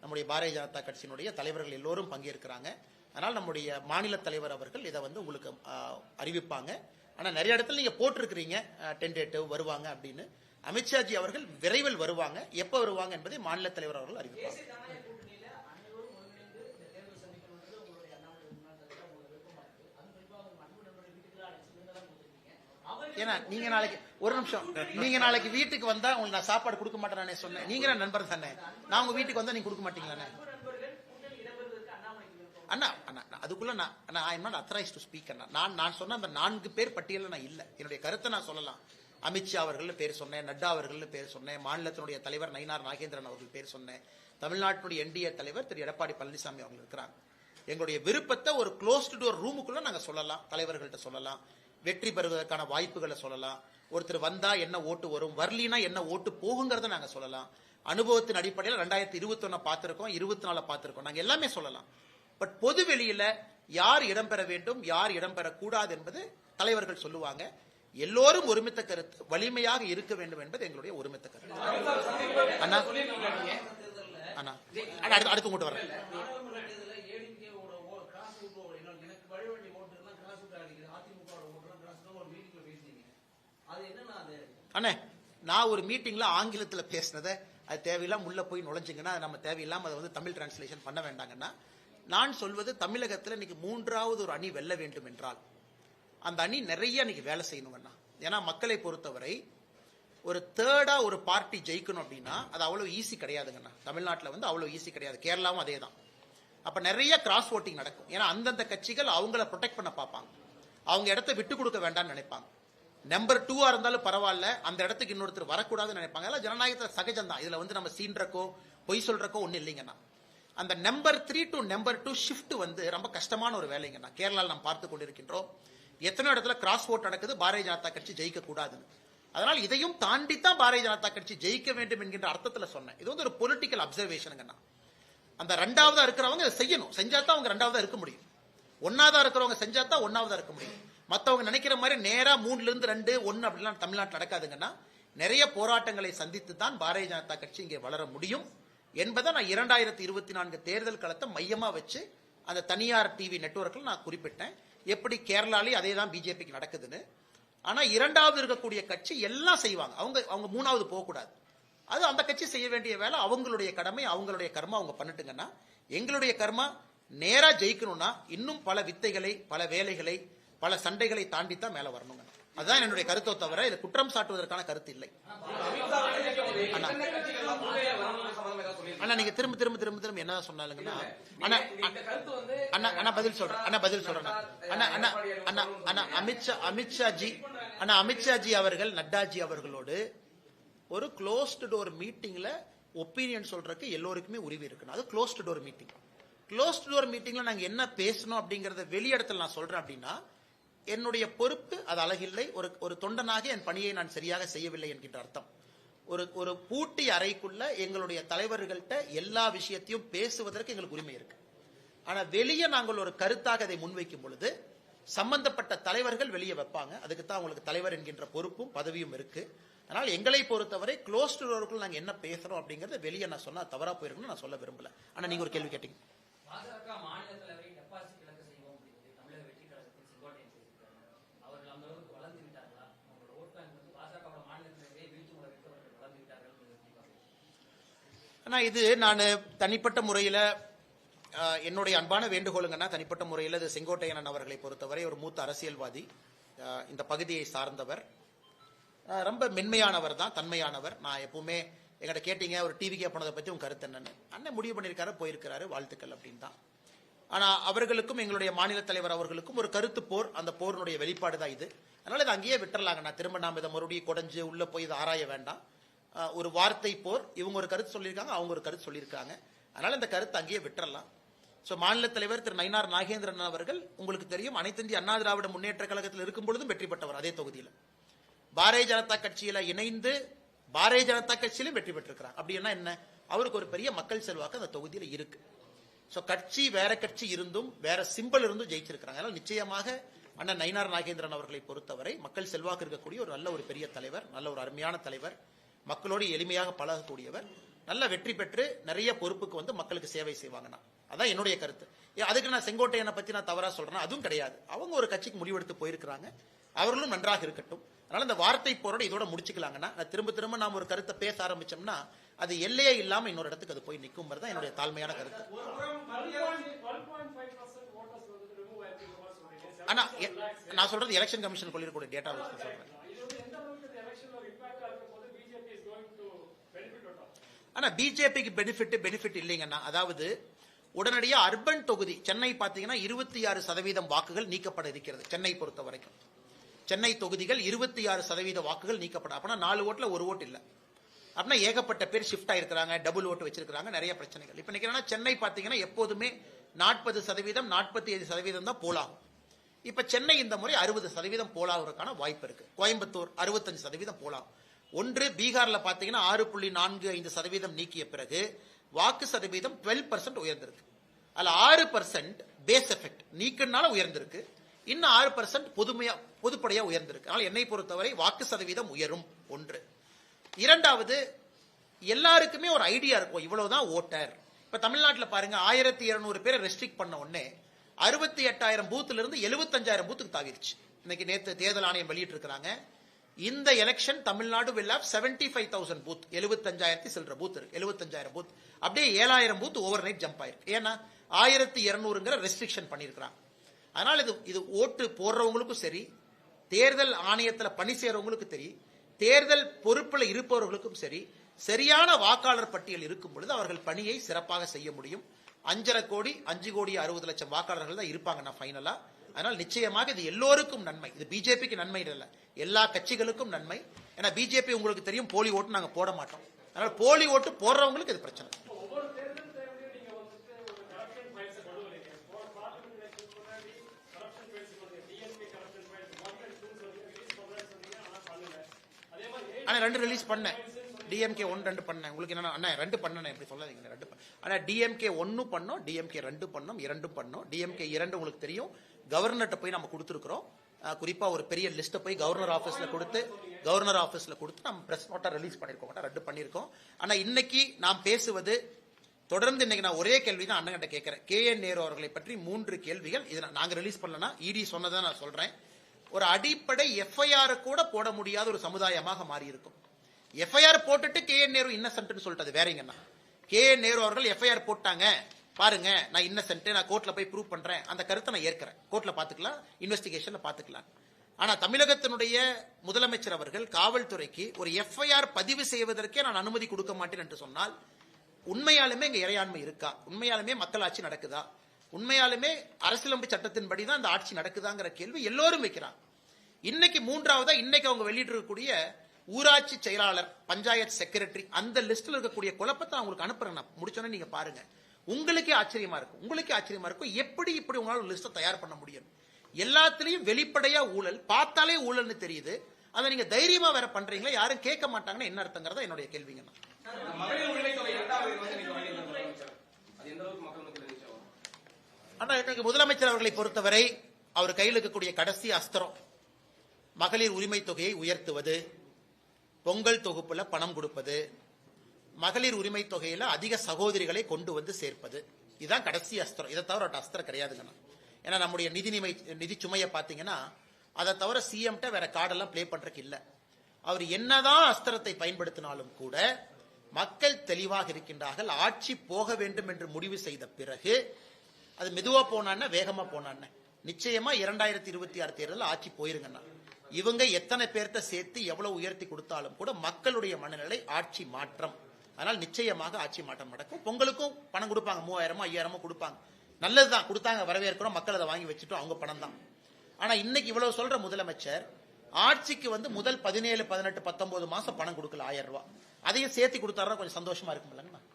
நம்முடைய பாரதிய ஜனதா கட்சியினுடைய தலைவர்கள் எல்லோரும் பங்கேற்கிறாங்க. அதனால் நம்முடைய மாநில தலைவர் அவர்கள் இதை வந்து உங்களுக்கு அறிவிப்பாங்க. ஆனா நிறைய இடத்துல நீங்க போட்டிருக்கிறீங்க டென்டேட்டிவ் வருவாங்க அப்படின்னு. அமித்ஷாஜி அவர்கள் விரைவில் வருவாங்க. எப்ப வருவாங்க என்பதை மாநில தலைவர் அவர்கள் அறிவிப்பாங்க. ஏன்னா நீங்க நாளைக்கு ஒரு நிமிஷம், நீங்க நாளைக்கு வீட்டுக்கு வந்தா உங்களுக்கு நான் சாப்பாடு கொடுக்க மாட்டேன் சொன்னேன். நீங்க நண்பர் தானே, நான் உங்க வீட்டுக்கு வந்தா நீங்க கொடுக்க மாட்டீங்களா? அண்ணா அண்ணா அதுக்குள்ள நான் அத்தரைஸ் டு ஸ்பீக் அண்ணா. நான் சொன்ன அந்த 4 பேர் பட்டியல நான் இல்ல. என்னுடைய கருத்தை நான் சொல்லலாம். அமித்ஷா அவர்கள் பேர் சொன்னேன், நட்டா அவர்கள் பேர் சொன்னேன், மாநிலத்தினுடைய தலைவர் நயினார் நாகேந்திரன் அவர்கள் பேர் சொன்னேன், தமிழ்நாட்டினுடைய என்டிஏ தலைவர் திரு எடப்பாடி பழனிசாமி அவர்கள் இருக்கிறாங்க. எங்களுடைய விருப்பத்தை ஒரு க்ளோஸ்டு டோர் ரூமுக்குள்ள நாங்க சொல்லலாம், தலைவர்கள்ட்ட சொல்லலாம், வெற்றி பெறுவதற்கான வாய்ப்புகளை சொல்லலாம். ஒருத்தர் வந்தா என்ன ஓட்டு வரும், வரலினா என்ன ஓட்டு போகுங்கிறத நாங்க சொல்லலாம். அனுபவத்தின் அடிப்படையில் 2021 பார்த்திருக்கோம், 24 பார்த்திருக்கோம், நாங்க எல்லாமே சொல்லலாம். பட் பொது வெளியில யார் இடம்பெற வேண்டும், யார் இடம்பெறக்கூடாது என்பது தலைவர்கள் சொல்லுவாங்க. எல்லோரும் ஒருமித்த கருத்து வலிமையாக இருக்க வேண்டும் என்பது எங்களுடைய ஒருமித்த கருத்து. அண்ணா அண்ணா அடுத்து கொண்டு வரேன். அண்ணே நான் ஒரு மீட்டிங்ல ஆங்கிலத்துல பேசினதை அது தேவையில்லாம உள்ள போய் நுழைஞ்சிங்கன்னா நம்ம தேவையில்லாம அதை வந்து தமிழ் டிரான்ஸ்லேஷன் பண்ண வேண்டாங்கன்னா, நான் சொல்வது தமிழகத்தில் இன்னைக்கு 3வது ஒரு அணி வெல்ல வேண்டும் என்றால் அந்த அணி நிறைய இன்னைக்கு வேலை செய்யணுங்கண்ணா. ஏன்னா மக்களை பொறுத்தவரை ஒரு தேர்டா ஒரு பார்ட்டி ஜெயிக்கணும் அப்படின்னா அது அவ்வளவு ஈஸி கிடையாதுங்கண்ணா. தமிழ்நாட்டில் வந்து அவ்வளவு ஈஸி கிடையாது. கேரளாவும் அதே தான். அப்ப நிறைய கிராஸ் ஓட்டிங் நடக்கும். ஏன்னா அந்தந்த கட்சிகள் அவங்கள ப்ரொடெக்ட் பண்ண பார்ப்பாங்க, அவங்க இடத்த விட்டு கொடுக்க வேண்டாம்னு நினைப்பாங்க. நம்பர் 2 இருந்தாலும் பரவாயில்ல, அந்த இடத்துக்கு இன்னொருத்தர் வரக்கூடாதுன்னு நினைப்பாங்க. அதெல்லாம் ஜனநாயகத்தில் சகஜம் தான். இதுல வந்து நம்ம சீன்றக்கோ பொய் சொல்றக்கோ ஒன்னும் இல்லைங்கண்ணா. அந்த நம்பர் 3 to நம்பர் 2 ஷிஃப்ட் வந்து ரொம்ப கஷ்டமான ஒரு வேலைங்கண்ணா. கேரளாவில் நாம் பார்த்து கொண்டிருக்கின்றோம். எத்தனை இடத்துல கிராஸ் ஓட் நடக்குது, பாரதிய ஜனதா கட்சி ஜெயிக்க கூடாதுன்னு. அதனால் இதையும் தாண்டித்தான் பாரதிய ஜனதா கட்சி ஜெயிக்க வேண்டும் என்கின்ற அர்த்தத்தில் சொன்னேன். இது வந்து ஒரு பொலிட்டிக்கல் அப்சர்வேஷனுங்கண்ணா. அந்த 2வதா இருக்கிறவங்க இதை செய்யணும், செஞ்சாதான் அவங்க 2வதா இருக்க முடியும். 1வதா இருக்கிறவங்க செஞ்சாதான் 1வதா இருக்க முடியும். மற்றவங்க நினைக்கிற மாதிரி நேரா 3ல இருந்து 2, 1 அப்படிலாம் தமிழ்நாட்டில் நடக்காதுங்கன்னா. நிறைய போராட்டங்களை சந்தித்து தான் பாரதிய ஜனதா கட்சி இங்கே வளர முடியும் என்பதை நான் 2024 தேர்தல் களத்தை மையமா வச்சு அந்த தனியார் டிவி நெட்வொர்க்ல நான் குறிப்பிட்டேன். எப்படி கேரளாலே அதே தான் பிஜேபிக்கு நடக்குதுன்னு. ஆனா 2வது இருக்கக்கூடிய கட்சி எல்லாம் செய்வாங்க, அவங்க 3வது போகக்கூடாது. அது அந்த கட்சி செய்ய வேண்டிய வேலை, அவங்களுடைய கடமை, அவங்களுடைய கர்மா அவங்க பண்ணிட்டுங்கன்னா. எங்களுடைய கர்மா நேரா ஜெயிக்கணும்னா இன்னும் பல வித்தைகளை, பல வேலைகளை, பல சண்டைகளை தாண்டித்தான் மேல வரணுங்க. அதுதான் என்னுடைய கருத்தை தவிர இது குற்றம் சாட்டுவதற்கான கருத்து இல்லை. அண்ணா நீங்க திரும்ப திரும்ப திரும்ப திரும்ப என்ன சொன்னாலுங்கன்னா அண்ணா பதில் சொல்றேன். அண்ணா பதில் சொல்றேன். அண்ணா அண்ணா அண்ணா அண்ணா அமித்ஷா ஜி ஆனா அமித்ஷாஜி அவர்கள் நட்டாஜி அவர்களோடு ஒரு க்ளோஸ்டு டோர் மீட்டிங்ல ஒப்பீனியன் சொல்றதுக்கு எல்லோருக்குமே உரிமை இருக்கு. அது closed door meeting. Closed door மீட்டிங்ல நாங்க என்ன பேசணும் அப்படிங்கறத வெளியிடத்தில் நான் சொல்றேன் அப்படின்னா என்னுடைய பொறுப்பு அது அழகில்லை. ஒரு தொண்டனாக என் பணியை நான் சரியாக செய்யவில்லை என்கின்ற அர்த்தம். ஒரு பூட்டி அறைக்குள்ள எங்களுடைய தலைவர்கள்ட்ட எல்லா விஷயத்தையும் பேசுவதற்கு எங்களுக்கு உரிமை இருக்கு. ஆனா வெளியே நாங்கள் ஒரு கருத்தாக அதை முன்வைக்கும் பொழுது சம்பந்தப்பட்ட தலைவர்கள் வெளியே வைப்பாங்க. அதுக்கு தான் அவங்களுக்கு தலைவர் என்கின்ற பொறுப்பும் பதவியும் இருக்கு. அதனால் எங்களை பொறுத்தவரை க்ளோஸ்டு டோருக்குள்ள நாங்க என்ன பேசுறோம் அப்படிங்கறத வெளியே நான் சொன்னா தவறா போயிருக்குன்னு நான் சொல்ல விரும்பல. ஆனா நீங்க ஒரு கேள்வி கேட்டீங்க. பாஜக மாநில தலைவரை டெபாசிட் இழக்க செய்வோம் அப்படிங்கிறது தமிழக வெற்றி கழகத்தின் செங்கோட்டையன் பேசியிருக்காங்க. அவர்கள் அந்த அளவுக்கு வளர்ந்து விட்டார்களா? அவங்களோட ஓட் பேங்க் வந்து பாஜகவோட மாநில தலைவரை வீழ்ச்சி முறைக்கு அவர்கள் வளர்ந்து விட்டார்கள். ஆனா இது நான் தனிப்பட்ட முறையில என்னுடைய அன்பான வேண்டுகோளுங்கன்னா தனிப்பட்ட முறையில் இது செங்கோட்டையன் அவர்களை பொறுத்தவரை ஒரு மூத்த அரசியல்வாதி, இந்த பகுதியை சார்ந்தவர், ரொம்ப மென்மையானவர் தான், தன்மையானவர். நான் எப்பவுமே எங்கிட்ட கேட்டீங்க ஒரு டிவிக்கு போனதை பத்தி உங்க கருத்து என்னன்னு, அண்ணன் முடிவு பண்ணியிருக்காரு, போயிருக்கிறாரு, வாழ்த்துக்கள் அப்படின்னு தான். ஆனா அவர்களுக்கும் எங்களுடைய மாநில தலைவர் அவர்களுக்கும் ஒரு கருத்து போர், அந்த போரினுடைய வெளிப்பாடு தான் இது. அதனால இதை அங்கேயே விட்டுறலாங்க. நான் திரும்ப நாம இதை மறுபடியும் குடைஞ்சு உள்ள போய் இதை ஆராய வேண்டாம். ஒரு வார்த்தை போர், இவங்க ஒரு கருத்து சொல்லியிருக்காங்க, அவங்க ஒரு கருத்து சொல்லியிருக்காங்க. அதனால இந்த கருத்தை அங்கேயே விட்டுறலாம். மாநில தலைவர் திரு நயினார் நாகேந்திரன் அவர்கள் உங்களுக்கு தெரியும் அனைத்து இந்திய அண்ணா திராவிட முன்னேற்ற கழகத்தில் இருக்கும் பொழுதும் வெற்றி பெற்றவர். அதே தொகுதியில் பாரதிய ஜனதா கட்சியில இணைந்து பாரதிய ஜனதா கட்சியிலும் வெற்றி பெற்றிருக்கிறார். அப்படின்னா என்ன, அவருக்கு ஒரு பெரிய மக்கள் செல்வாக்கு அந்த தொகுதியில் இருக்கு. கட்சி வேற கட்சி இருந்தும் வேற சிம்பிள் இருந்தும் ஜெயிச்சிருக்கிறாங்க. அதனால நிச்சயமாக அண்ணன் நயினார் நாகேந்திரன் அவர்களை பொறுத்தவரை மக்கள் செல்வாக்கு இருக்கக்கூடிய ஒரு நல்ல ஒரு பெரிய தலைவர், நல்ல ஒரு அருமையான தலைவர், மக்களோடு எளிமையாக பழகக்கூடியவர், நல்ல வெற்றி பெற்று நிறைய பொறுப்புக்கு வந்து மக்களுக்கு சேவை செய்வாங்கன்னா அதான் என்னுடைய கருத்து. அதுக்கு நான் செங்கோட்டையனை பத்தி நான் தவறா சொல்றேன் அதுவும் கிடையாது. அவங்க ஒரு கட்சிக்கு முடிவெடுத்து போயிருக்கிறாங்க, அவர்களும் நன்றாக இருக்கட்டும். அதனால இந்த வார்த்தை போரோட இதோட முடிச்சுக்கலாங்கன்னா திரும்ப நாம ஒரு கருத்தை பேச ஆரம்பிச்சோம்னா அது எல்லையே இல்லாம இன்னொரு இடத்துக்கு அது போய் நிற்கும் தான் என்னுடைய தாழ்மையான கருத்து. ஆனா நான் சொல்றது எலெக்ஷன் கமிஷன் கொள்ளிருக்கூடிய டேட்டா வச்சு சொல்றேன். ஆனா பிஜேபிக்கு பெனிஃபிட் இல்லைங்கன்னா, அதாவது உடனடியா அர்பன் தொகுதி சென்னை பாத்தீங்கன்னா 26% வாக்குகள் நீக்கப்பட இருக்கிறது. சென்னை பொறுத்த வரைக்கும் சென்னை தொகுதிகள் 26% வாக்குகள் நீக்கப்பட, அப்படின்னா 4 ஓட்டுல 1 ஓட்டு இல்ல, அப்படின்னா ஏகப்பட்ட பேர் ஷிஃப்ட் ஆயிருக்காங்க, டபுள் ஓட்டு வச்சிருக்காங்க, நிறைய பிரச்சனைகள். இப்ப நினைக்கிறேன்னா சென்னை பாத்தீங்கன்னா எப்போதுமே 40% 47% தான் போலாகும். இப்ப சென்னை இந்த முறை 60% போலாகிறதுக்கான வாய்ப்பு இருக்கு. கோயம்புத்தூர் 65% போலாகும். ஒன்று பீகார்ல பாத்தீங்கன்னா 6.45% நீக்கிய பிறகு வாக்கு சதவீதம் 12% உயர்ந்திருக்கு. அதுல 6% பேஸ் எஃபெக்ட் நீக்கினால உயர்ந்திருக்கு, இன்னும் 6% பொதுப்படையா உயர்ந்திருக்கு. அதனால என்னை பொறுத்தவரை வாக்கு சதவீதம் உயரும். ஒன்று. இரண்டாவது, எல்லாருக்குமே ஒரு ஐடியா இருக்கும் இவ்வளவுதான் ஓட்டர். இப்ப தமிழ்நாட்டில் பாருங்க 1200 பேரை ரெஸ்ட்ரிக்ட் பண்ண உடனே 68,000 பூத்துல இருந்து 75,000 பூத்துக்கு தாவிருச்சு. இன்னைக்கு நேற்று தேர்தல் ஆணையம் வெளியிட்டு இருக்கிறாங்க, இந்த election Tamil Nadu will have 75,000 booth, 75,000 சில்ற பூத் இருக்கு, 75,000 பூத் அப்படியே 7,000 பூத் ஓவர் நைட் ஜம்ப் ஆயிருக்கு. ஏன்னா 1200ங்கிற ரெஸ்ட்ரிக்ஷன் பண்ணிருக்காங்க. அதனால இது ஓட்டு போடுறவங்களுக்கும் சரி, தேர்தல் ஆணையத்தில் பணி செய்யறவங்களுக்கு சரி, தேர்தல் பொறுப்புல இருப்பவர்களுக்கும் சரி, சரியான வாக்காளர் பட்டியல் இருக்கும் பொழுது அவர்கள் பணியை சிறப்பாக செய்ய முடியும். 5.5 கோடி 5 கோடி 60 லட்சம் வாக்காளர்கள் தான் இருப்பாங்க ஃபைனலா. அதனால் நிச்சயமாக இது எல்லோருக்கும் நன்மை. இது பிஜேபிக்கு நன்மை இல்ல, எல்லா கட்சிகளுக்கும் நன்மை. ஏன்னா பிஜேபி உங்களுக்கு தெரியும் போலி ஓட்டு நாங்க போட மாட்டோம். அதனால போலி ஓட்டு போடுறவங்களுக்கு இது பிரச்சனை. ஆனா 2 ரிலீஸ் பண்ணேன், டிஎம்கே 1 2 பண்ணேன். உங்களுக்கு என்ன அண்ணா 2 பண்ணேன், எப்படி சொல்லாதீங்க 2. ஆனா டிஎம்கே 1 பண்ணோம், டிஎம்கே 2 பண்ணோம், 2 பண்ணோம். டிஎம்கே 2 உங்களுக்கு தெரியும் கவர்னர்கிட்ட போய் நம்ம கொடுத்துருக்கிறோம். குறிப்பா ஒரு பெரிய லிஸ்ட் போய் கவர்னர் ஆபீஸ்ல கொடுத்து நம்ம பிரஸ் நோட்டா ரிலீஸ் பண்ணிருக்கோம், 2 பண்ணிருக்கோம். ஆனா இன்னைக்கு நாம் பேசுவது தொடர்ந்து இன்னைக்கு நான் ஒரே கேள்வி தான் அண்ணன் கிட்ட கேட்கிறேன். KN நேரு அவர்களை பற்றி 3 கேள்விகள். இதை நாங்க ரிலீஸ் பண்ணலனா இடி சொன்னதை நான் சொல்றேன். ஒரு அடிப்படை எஃப்ஐஆர் கூட போட முடியாத ஒரு சமுதாயமாக மாறி இருக்கும். எஃப்ஐஆர் போட்டுட்டு KN நேரு இன்னசென்ட்னு சொல்லிட்டது வேறங்கன்னா, KN நேரு அவர்கள் எஃப்ஐஆர் போட்டாங்க பாருங்க நான் இன்னசென்ட், நான் கோர்ட்ல போய் ப்ரூவ் பண்றேன், அந்த கருத்தை நான் ஏற்கிறேன், கோர்ட்ல பாத்துக்கலாம், இன்வெஸ்டிகேஷன்ல பாத்துக்கலாம். ஆனா தமிழகத்தினுடைய முதலமைச்சர் அவர்கள் காவல்துறைக்கு ஒரு எஃப்ஐஆர் பதிவு செய்வதற்கே நான் அனுமதி கொடுக்க மாட்டேன் என்று சொன்னால் உண்மையாலுமே இங்க இறையாண்மை இருக்கா? உண்மையாலுமே மக்களாட்சி நடக்குதா? உண்மையாலுமே அரசியலமைப்பு சட்டத்தின்படி தான் இந்த ஆட்சி நடக்குதாங்கிற கேள்வி எல்லோரும் வைக்கிறாங்க. இன்னைக்கு மூன்றாவதா இன்னைக்கு அவங்க வெளியிட்டிருக்கக்கூடிய ஊராட்சி செயலாளர், பஞ்சாயத்து செக்ரட்டரி, அந்த லிஸ்ட்ல இருக்கக்கூடிய குழப்பத்தை அவங்களுக்கு அனுப்புறேன். நான் முடிச்சோன்னே நீங்க பாருங்க, உங்களுக்கே ஆச்சரியமா இருக்கும். எப்படி இப்படி உங்களால ஒரு லிஸ்ட்டை தயார் பண்ண முடியும்? எல்லாத்துலயும் வெளிப்படையா ஊழல், பார்த்தாலே ஊழல்னு தெரியுது. அதை நீங்க தைரியமா வேற பண்றீங்களா? யாரும் கேட்க மாட்டாங்கன்னு என்ன அர்த்தங்கிறதா என்னுடைய கேள்விங்க. ஆனா இன்னைக்கு முதலமைச்சர் அவர்களை பொறுத்தவரை அவர் கையில் இருக்கக்கூடிய கடைசி அஸ்திரம் மகளிர் உரிமை தொகையை உயர்த்துவது, பொங்கல் தொகுப்புல பணம் கொடுப்பது, மகளிர் உரிமை தொகையில அதிக சகோதரிகளை கொண்டு வந்து சேர்ப்பது. இதுதான் கடைசி அஸ்திரம். இதை தவிர அஸ்திரம் கிடையாதுங்க. ஏன்னா நம்முடைய நிதி சுமையை பார்த்தீங்கன்னா அதை தவிர சிஎம்கிட்ட வேற கார்டெல்லாம் பிளே பண்றதுக்கு இல்ல. அவர் என்னதான் அஸ்திரத்தை பயன்படுத்தினாலும் கூட மக்கள் தெளிவாக இருக்கின்றார்கள். ஆட்சி போக வேண்டும் என்று முடிவு செய்த பிறகு அது மெதுவா போனான்னா வேகமா போனான்னு நிச்சயமா 2026 தேர்தலில் ஆட்சி போயிருங்கண்ணா. இவங்க எத்தனை பேர்த்த சேர்த்து எவ்வளவு உயர்த்தி கொடுத்தாலும் கூட மக்களுடைய மனநிலை ஆட்சி மாற்றம். அதனால் நிச்சயமாக ஆட்சி மாற்றம் நடக்கும். பொங்கலுக்கும் பணம் கொடுப்பாங்க, 3000 5000 கொடுப்பாங்க. நல்லதுதான், கொடுத்தாங்க, வரவேற்கிறோம். மக்கள் அதை வாங்கி வச்சுட்டோம், அவங்க பணம் தான். ஆனா இன்னைக்கு இவ்வளவு சொல்ற முதலமைச்சர் ஆட்சிக்கு வந்து முதல் 17 18 19 மாசம் பணம் கொடுக்கல 1000 ரூபாய். அதையும் சேர்த்து கொடுத்தாருன்னா கொஞ்சம் சந்தோஷமா இருக்கும் இல்லைங்கண்ணா.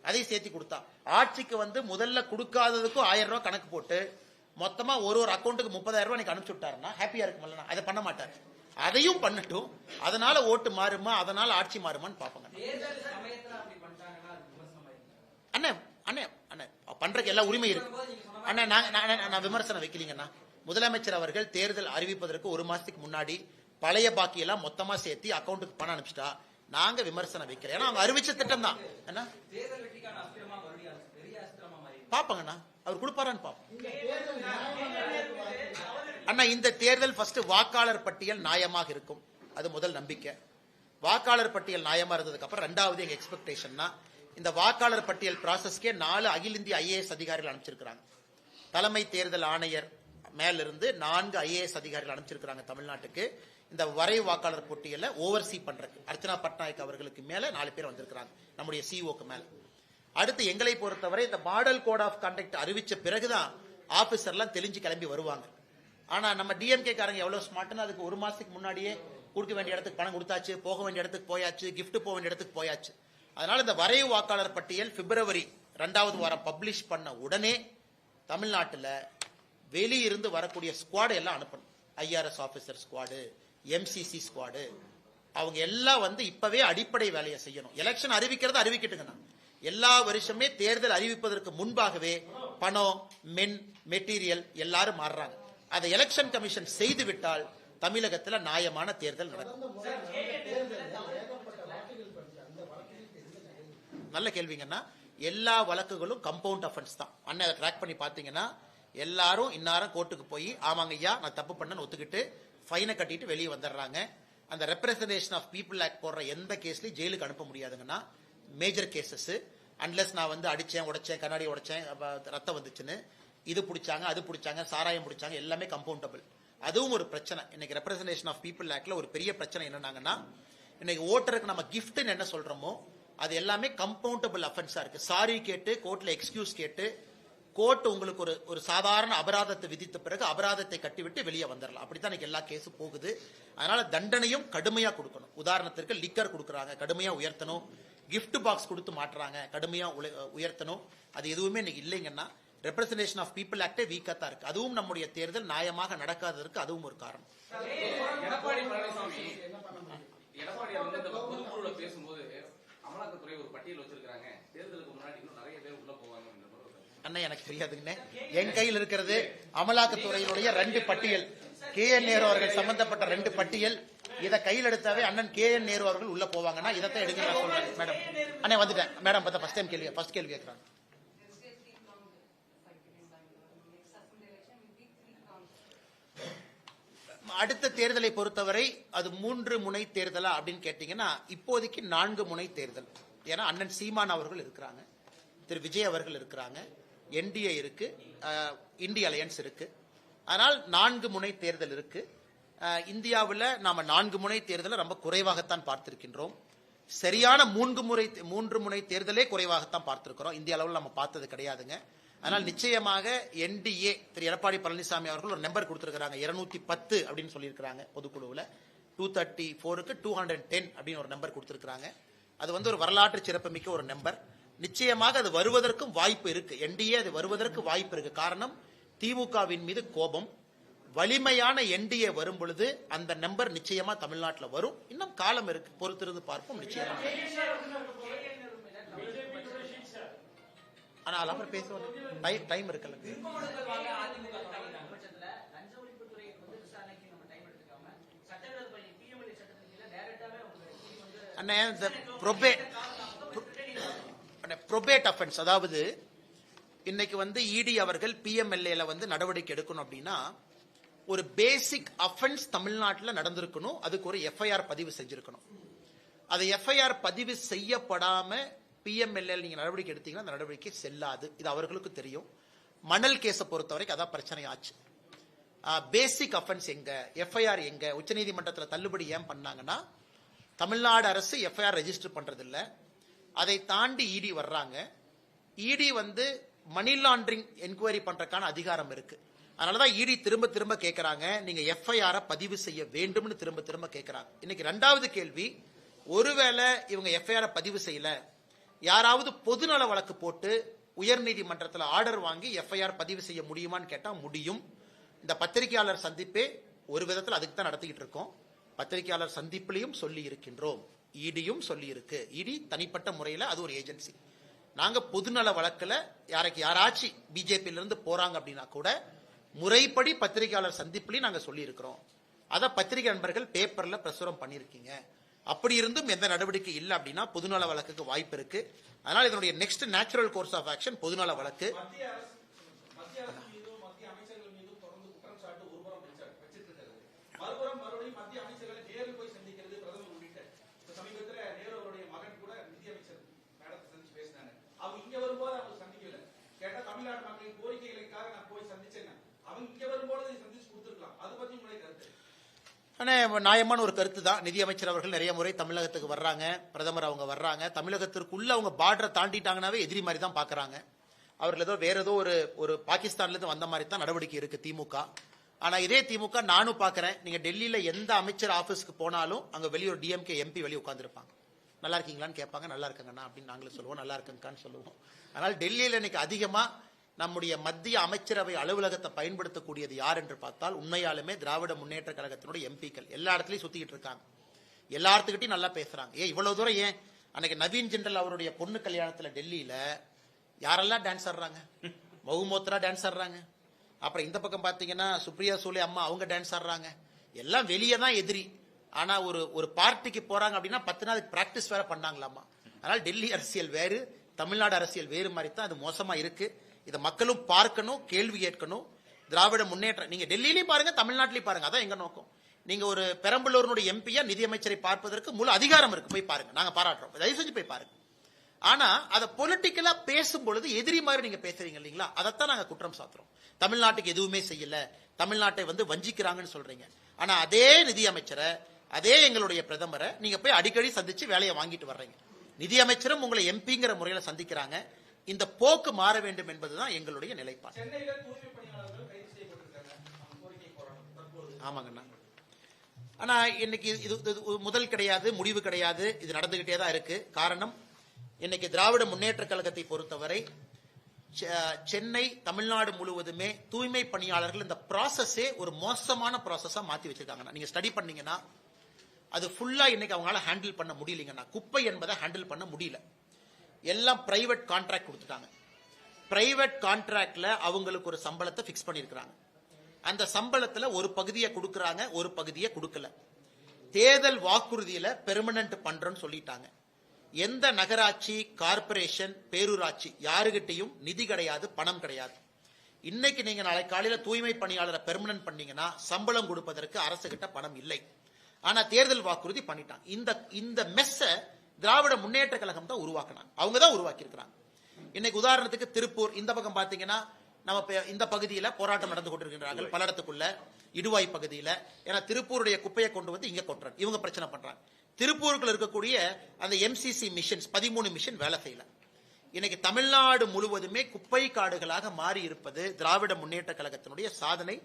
அதையும் சேர்த்து கொடுத்தா ஆட்சிக்கு வந்து முதல்ல கொடுக்காததுக்கும் 1000 ரூபாய் கணக்கு போட்டு மொத்தமா ஒரு அக்கௌண்ட்டுக்கு 30,000 ரூபாய் அனுப்பிச்சு விட்டாருன்னா ஹாப்பியா இருக்கும்ல. அதை பண்ண மாட்டாரு. அதையும் பண்ணட்டும். அதனால ஓட்டு மாறுமா, அதனால ஆட்சி மாறுமான்னு பாப்பாங்க. அண்ணே அண்ணே அண்ணே பண்றதுக்கு எல்லா உரிமை இருக்கு அண்ணா. நான் விமர்சனம் வைக்கலீங்கண்ணா. முதலமைச்சர் அவர்கள் தேர்தல் அறிவிப்பதற்கு ஒரு மாசத்துக்கு முன்னாடி பழைய பாக்கி எல்லாம் மொத்தமா சேர்த்து அக்கௌண்ட்டுக்கு பணம் அனுப்பிச்சிட்டா நாங்க விமர்சனம் வைக்கிறோம். ஏன்னா அவங்க அறிவிச்ச திட்டம் தான். என்ன பாப்பாங்கண்ணா, அவர் கொடுப்பாரான்னு பாப்போம். அண்ணா இந்த தேர்தல் ஃபர்ஸ்ட் வாக்காளர் பட்டியல் நியாயமாக இருக்கும், அது முதல் நம்பிக்கை. வாக்காளர் பட்டியல் நியாயமா இருந்ததுக்கு அப்புறம் ரெண்டாவது எங்க எக்ஸ்பெக்டேஷன்னா இந்த வாக்காளர் பட்டியல் ப்ராசஸ்க்கே 4 அகில இந்திய IAS அதிகாரிகள் அனுப்பிச்சிருக்காங்க. தலைமை தேர்தல் ஆணையர் மேலிருந்து 4 IAS அதிகாரிகள் அனுப்பிச்சிருக்காங்க தமிழ்நாட்டுக்கு. இந்த வரைவு வாக்காளர் பட்டியலை ஓவர்சீ பண்றதுக்கு அர்ச்சனா பட்நாயக் அவர்களுக்கு மேல 4 பேர் வந்திருக்காங்க, நம்முடைய சிஓக்கு மேல. அடுத்து எங்களை பொறுத்தவரை இந்த மாடல் கோட் ஆஃப் கண்டக்ட் அறிவிச்ச பிறகுதான் ஆபீசர்லாம் தெளிஞ்சு கிளம்பி வருவாங்க. ஆனா நம்ம டிஎம்கே காரங்க எவ்வளவு ஸ்மார்ட்னா அதுக்கு ஒரு மாசத்துக்கு முன்னாடியே கொடுக்க வேண்டிய இடத்துக்கு பணம் கொடுத்தாச்சு, போக வேண்டிய இடத்துக்கு போயாச்சு, கிஃப்ட் போக வேண்டிய இடத்துக்கு போயாச்சு. அதனால இந்த வரைவு வாக்காளர் பட்டியல் பிப்ரவரி 2வது வாரம் பப்ளிஷ் பண்ண உடனே தமிழ்நாட்டில் வெளியிருந்து வரக்கூடிய ஸ்குவாடு எல்லாம் அனுப்பணும். IRS officer squad, MCC squad, அவங்க எல்லாம் வந்து இப்பவே அடிப்படை வேலையை செய்யணும். எலெக்ஷன் அறிவிக்கிறது அறிவிக்கட்டுங்கண்ணா. எல்லா வருஷமே தேர்தல் அறிவிப்பதற்கு முன்பாகவே பணம், மெட்டீரியல் எல்லாரும் மாறுறாங்க. அதை எலெக்ஷன் கமிஷன் செய்து விட்டால் தமிழகத்தில் நியாயமான தேர்தல் நடக்கும். நல்ல கேள்விங்கன்னா எல்லா வழக்குகளும் கம்பவுண்ட் அஃபென்ஸ் தான். அண்ணன் அதை ட்ராக் பண்ணி பார்த்தீங்கன்னா எல்லாரும் இன்னாரம் கோர்ட்டுக்கு போய் ஆமாங்க ஐயா நான் தப்பு பண்ணேன்னு ஒத்துக்கிட்டு ஃபைனை கட்டிட்டு வெளியே வந்துடுறாங்க. அந்த ரெப்ரசன்டேஷன் ஆஃப் பீப்புள் ஆக்ட் போடுற எந்த கேஸ்லயும் ஜெயிலுக்கு அனுப்ப முடியாதுங்கன்னா மேஜர் கேசஸ். அன்லெஸ் நான் வந்து அடிச்சேன், உடைச்சேன், கண்ணாடி உடைச்சேன், ரத்தம் வந்துச்சுன்னு இது பிடிச்சாங்க, அது பிடிச்சாங்க, சாராயம் பிடிச்சாங்க, எல்லாமே கம்பவுண்டபிள். அதுவும் ஒரு பிரச்சனை. இன்னைக்கு ரெப்ரசன்டேஷன் ஆஃப் பீப்புள் ஆக்ட்ல ஒரு பெரிய பிரச்சனை என்னன்னாங்கன்னா இன்னைக்கு ஓட்டருக்கு நம்ம கிஃப்ட்னு என்ன சொல்றோமோ அது எல்லாமே கம்பவுண்டபிள் அஃபென்ஸா இருக்கு. சாரி கேட்டு கோர்ட்ல எக்ஸ்கியூஸ் கேட்டு கோர்ட் உங்களுக்கு ஒரு சாதாரண அபராதத்தை விதித்த பிறகு அபராதத்தை கட்டிவிட்டு வெளியே வந்துடலாம். அப்படித்தான் இன்னைக்கு எல்லா கேஸும் போகுது. அதனால தண்டனையும் கடுமையா கொடுக்கணும். உதாரணத்திற்கு லிக்கர் கொடுக்குறாங்க, கடுமையா உயர்த்தணும். கிஃப்ட் பாக்ஸ் கொடுத்து மாட்டுறாங்க, கடுமையா உயர்த்தணும். அது எதுவுமே இன்னைக்கு இல்லைங்கன்னா ரெப்ரசன்டேஷன் ஆஃப் பீப்புள் ஆக்டே வீக்கா தான் இருக்கு. அதுவும் நம்முடைய தேர்தல் நியாயமாக நடக்காததற்கு அதுவும் ஒரு காரணம். எடப்பாடி பழனிசாமி பொதுக்குழுல பேசும்போது அமலாக்கத்துறை ஒரு பட்டியல் வச்சிருக்காங்க, தேர்தலுக்கு முன்னாடி இன்னும் நிறைய பேர் உள்ள போவாங்க. அண்ணா எனக்கு தெரியாதுங்கண்ணே. என் கையில் இருக்கிறது அமலாக்கத்துறையினுடைய 2 பட்டியல், KN நேரு அவர்கள் சம்பந்தப்பட்ட 2 பட்டியல். இதை கையில் எடுத்தாவே அண்ணன் KN நேரு அவர்கள் உள்ள போவாங்கன்னா இதைத்தான் எடுங்க நான் சொல்றேன். மேடம் அண்ணே வந்துட்டேன். மேடம் பார்த்தா ஃபர்ஸ்ட் கேள்வி கேட்கறாங்க. அடுத்த தேர்தலை பொறுத்தவரை அது 3 முனை தேர்தலா அப்படின்னு கேட்டீங்கன்னா இப்போதைக்கு 4 முனை தேர்தல். ஏன்னா அண்ணன் சீமான் அவர்கள் இருக்கிறாங்க, திரு விஜய் அவர்கள் இருக்கிறாங்க, NDA இருக்கு, இந்திய அலையன்ஸ் இருக்கு. அதனால் 4 முனை தேர்தல் இருக்கு. இந்தியாவில் நாம 4 முனை தேர்தலை ரொம்ப குறைவாகத்தான் பார்த்திருக்கின்றோம். சரியான 3 முனை தேர்தலே குறைவாகத்தான் பார்த்திருக்கிறோம். இந்திய அளவில் நம்ம பார்த்தது கிடையாதுங்க. அதனால் நிச்சயமாக என்டிஏ திரு எடப்பாடி பழனிசாமி அவர்கள் ஒரு நம்பர் கொடுத்திருக்கிறாங்க, 210 அப்படின்னு சொல்லியிருக்கிறாங்க பொதுக்குழுவில். 234க்கு 210 அப்படின்னு ஒரு நம்பர் கொடுத்திருக்கிறாங்க. அது வந்து ஒரு வரலாற்று சிறப்புமிக்க ஒரு நம்பர். நிச்சயமாக அது வருவதற்கும் வாய்ப்பு இருக்கு. என்டிஏ அது வருவதற்கு வாய்ப்பு இருக்கு. காரணம், திமுகவின் மீது கோபம். வலிமையான என்டிஏ வரும் பொழுது அந்த நம்பர் நிச்சயமா தமிழ்நாட்டில் வரும். இன்னும் காலம் இருக்கு, பொறுத்திருந்து பார்ப்போம். நிச்சயமா. ஆனால் அப்புறம் பேசுவோம், டைம் இருக்குல்ல. ப்ரொபேட் அஃபென்ஸ், அதாவது இன்னைக்கு வந்து இடி அவர்கள் பிஎம்எல்ஏல வந்து நடவடிக்கை எடுக்கணும் அப்படின்னா ஒரு பேசிக் அஃபென்ஸ் தமிழ்நாட்டில் நடந்திருக்கணும். அதுக்கு ஒரு எஃப்ஐஆர் பதிவு செஞ்சிருக்கணும். அது எஃப்ஐஆர் பதிவு செய்யப்படாம பிஎம்எல்ஏ நீங்க நடவடிக்கை எடுத்தீங்கன்னா அந்த நடவடிக்கை செல்லாது. இது அவர்களுக்கு தெரியும். மணல் கேஸை பொறுத்தவரைக்கும் அதான் பிரச்சனை ஆச்சு. பேசிக் அஃபென்ஸ் எங்க, எஃப்ஐஆர் எங்க, உச்சநீதிமன்றத்தில் தள்ளுபடி ஏன் பண்ணாங்கன்னா தமிழ்நாடு அரசு எஃப்ஐஆர் ரெஜிஸ்டர் பண்றது இல்ல. அதை தாண்டி இடி வர்றாங்க. இடி வந்து மணி லாண்டரிங் என்கொயரி பண்றதுக்கான அதிகாரம் இருக்கு. அதனாலதான் இடி திரும்ப திரும்ப கேட்கறாங்க, நீங்க எஃப்ஐஆர் பதிவு செய்ய வேண்டும்னு திரும்ப திரும்ப கேட்கறாங்க. இன்னைக்கு ரெண்டாவது கேள்வி, ஒருவேளை இவங்க எஃப்ஐஆர் பதிவு செய்யல, யாராவது பொதுநல வழக்கு போட்டு உயர்நீதிமன்றத்தில் ஆர்டர் வாங்கி எஃப்ஐஆர் பதிவு செய்ய முடியுமான்னு கேட்டா முடியும். இந்த பத்திரிகையாளர் சந்திப்பே ஒரு விதத்தில் அதுக்கு தான் நடத்திக்கிட்டு இருக்கோம். பத்திரிகையாளர் சந்திப்பிலையும் சொல்லி இருக்கின்றோம், இடியும் சொல்லி இருக்கு. இடி தனிப்பட்ட முறையில் அது ஒரு ஏஜென்சி. நாங்க பொதுநல வழக்குல யாராச்சும் பிஜேபியில இருந்து போறாங்க அப்படின்னா கூட முறைப்படி பத்திரிகையாளர் சந்திப்பிலையும் நாங்க சொல்லி இருக்கிறோம். அத பத்திரிகை நண்பர்கள் பேப்பர்ல பிரசுரம் பண்ணிருக்கீங்க. அப்படி இருந்தும் எந்த நடவடிக்கை இல்லை அப்படின்னா பொதுநல வழக்குக்கு வாய்ப்பு இருக்கு. அதனால இதனுடைய next natural course of action பொதுநல வழக்கு. நியாயமான ஒரு கருத்து தான். நிதியமைச்சர் அவர்கள் நிறைய முறை தமிழகத்துக்கு வர்றாங்க, பிரதமர் அவங்க வர்றாங்க. தமிழகத்திற்குள்ள அவங்க பார்டரை தாண்டிட்டாங்கன்னாவே எதிரி மாதிரி தான் பாக்குறாங்க. அவர்கள் ஏதோ வேற ஏதோ ஒரு பாகிஸ்தான்ல இருந்து வந்த மாதிரி தான் நடவடிக்கை இருக்கு திமுக. ஆனா இதே திமுக நானும் பாக்குறேன், நீங்க டெல்லியில எந்த அமைச்சர் ஆபீஸ்க்கு போனாலும் அங்க வெளியே ஒரு டிஎம்கே எம்பி வெளியே உட்கார்ந்துருப்பாங்க. நல்லா இருக்கீங்களான்னு கேட்பாங்க. நல்லா இருக்காங்கண்ணா அப்படின்னு நாங்களும் சொல்லுவோம், நல்லா இருக்குங்கன்னு சொல்லுவோம். அதனால டெல்லியில இன்னைக்கு அதிகமா நம்முடைய மத்திய அமைச்சரவை அலுவலகத்தை பயன்படுத்தக்கூடியது யார் என்று பார்த்தால் உண்மையாலுமே திராவிட முன்னேற்ற கழகத்தினுடைய எம்பிக்கள் எல்லா இடத்துலயும் சுத்திக்கிட்டு இருக்காங்க. எல்லாத்துக்கிட்டையும் நல்லா பேசுறாங்க. இவ்வளவு தூரம் ஏன் அன்னைக்கு நவீன் ஜெண்டல் அவருடைய பொண்ணு கல்யாணத்துல டெல்லியில யாரெல்லாம் டான்ஸ் ஆடுறாங்க, மகுமோத்ரா டான்ஸ் ஆடுறாங்க. அப்புறம் இந்த பக்கம் பாத்தீங்கன்னா சுப்ரியா சூலே அம்மா அவங்க டான்ஸ் ஆடுறாங்க. எல்லாம் வெளியே தான் எதிரி. ஆனா ஒரு பார்ட்டிக்கு போறாங்க அப்படின்னா 10 நாள் பிராக்டிஸ் வேற பண்ணாங்களாமா. அதனால டெல்லி அரசியல் வேறு, தமிழ்நாடு அரசியல் வேறு மாதிரி தான் அது மோசமா இருக்கு. இதை மக்களும் பார்க்கணும், கேள்வி கேட்கணும். திராவிட முன்னேற்றம் நீங்க டெல்லியிலையும் பாருங்க, தமிழ்நாட்டிலையும் பாருங்க. அதான் எங்க நோக்கம். நீங்க ஒரு பெரம்பலூருடைய எம்பியா நிதியமைச்சரை பார்ப்பதற்கு முழு அதிகாரம் இருக்கு, போய் பாருங்க. நாங்க பாராட்டுறோம், தயவு செஞ்சு போய் பாருங்க. ஆனா அதை பொலிட்டிக்கலா பேசும் பொழுது எதிரி மாதிரி நீங்க பேசுறீங்க இல்லீங்களா, அதைத்தான் நாங்க குற்றம் சாத்துறோம். தமிழ்நாட்டுக்கு எதுவுமே செய்யல, தமிழ்நாட்டை வந்து வஞ்சிக்கிறாங்கன்னு சொல்றீங்க. ஆனா அதே நிதியமைச்சரை, அதே எங்களுடைய பிரதமரை நீங்க போய் அடிக்கடி சந்திச்சு வேலையை வாங்கிட்டு வர்றீங்க. நிதியமைச்சரும் உங்களை எம்பிங்கிற முறையில சந்திக்கிறாங்க. இந்த போக்கு மாற வேண்டும் என்பதுதான் எங்களுடைய நிலைப்பாடு. ஆமாங்கண்ணா. ஆனா இன்னைக்கு இது முதல் கிடையாது, முடிவு கிடையாது, இது நடந்துகிட்டே தான் இருக்கு. காரணம், இன்னைக்கு திராவிட முன்னேற்ற கழகத்தை பொறுத்தவரை சென்னை, தமிழ்நாடு முழுவதுமே தூய்மை பணியாளர்கள் இந்த ப்ராசஸே ஒரு மோசமான ப்ராசஸா மாத்தி வச்சிருக்காங்க. நீங்க ஸ்டடி பண்ணீங்கன்னா அது ஃபுல்லா இன்னைக்கு அவங்களால ஹேண்டில் பண்ண முடியலங்கண்ணா. குப்பை என்பதை ஹேண்டில் பண்ண முடியல. எல்லாம் பிரைவேட் கான்ட்ராக்ட் கொடுத்துட்டாங்க. பிரைவேட் கான்ட்ராக்ட்ல அவங்களுக்கு ஒரு சம்பளத்தை பிக்ஸ் பண்ணிருக்காங்க. அந்த சம்பளத்துல ஒரு பகுதியை கொடுக்கறாங்க, ஒரு பகுதியை கொடுக்கல. தேர்தல் வாக்குறுதியில பெர்மனன்ட் பண்றோம்னு சொல்லிட்டாங்க. எந்த நகராட்சி, கார்பரேஷன், பேரூராட்சி யாருகிட்டையும் நிதி கிடையாது, பணம் கிடையாது. இன்னைக்கு நீங்க நாளை காலையில தூய்மை பணியாளரை பெர்மனன்ட் பண்ணீங்கன்னா சம்பளம் கொடுப்பதற்கு அரசு கிட்ட பணம் இல்லை. ஆனா தேர்தல் வாக்குறுதி பண்ணிட்டாங்க. இந்த மெஸ்ஸ திராவிட முன்னேற்ற கழகம் தான் உருவாக்கினாங்க, அவங்க தான் உருவாக்கி இருக்கிறாங்க. இன்னைக்கு உதாரணத்துக்கு திருப்பூர் இந்த பக்கம் பாத்தீங்கன்னா நம்ம இந்த பகுதியில் போராட்டம் நடந்து கொண்டிருக்கிறார்கள், பல்லடத்துக்குள்ள இடுவாய் பகுதியில். ஏன்னா திருப்பூருடைய குப்பையை கொண்டு வந்து இங்க கொட்டுறாங்க, இவங்க பிரச்சனை பண்றாங்க. திருப்பூருக்குள்ள இருக்கக்கூடிய அந்த எம்சிசி மிஷன்ஸ் 13 மிஷன் வேலை செய்யல. இன்னைக்கு தமிழ்நாடு முழுவதுமே குப்பை காடுகளாக மாறி இருப்பது திராவிட முன்னேற்ற கழகத்தினுடைய சாதனை.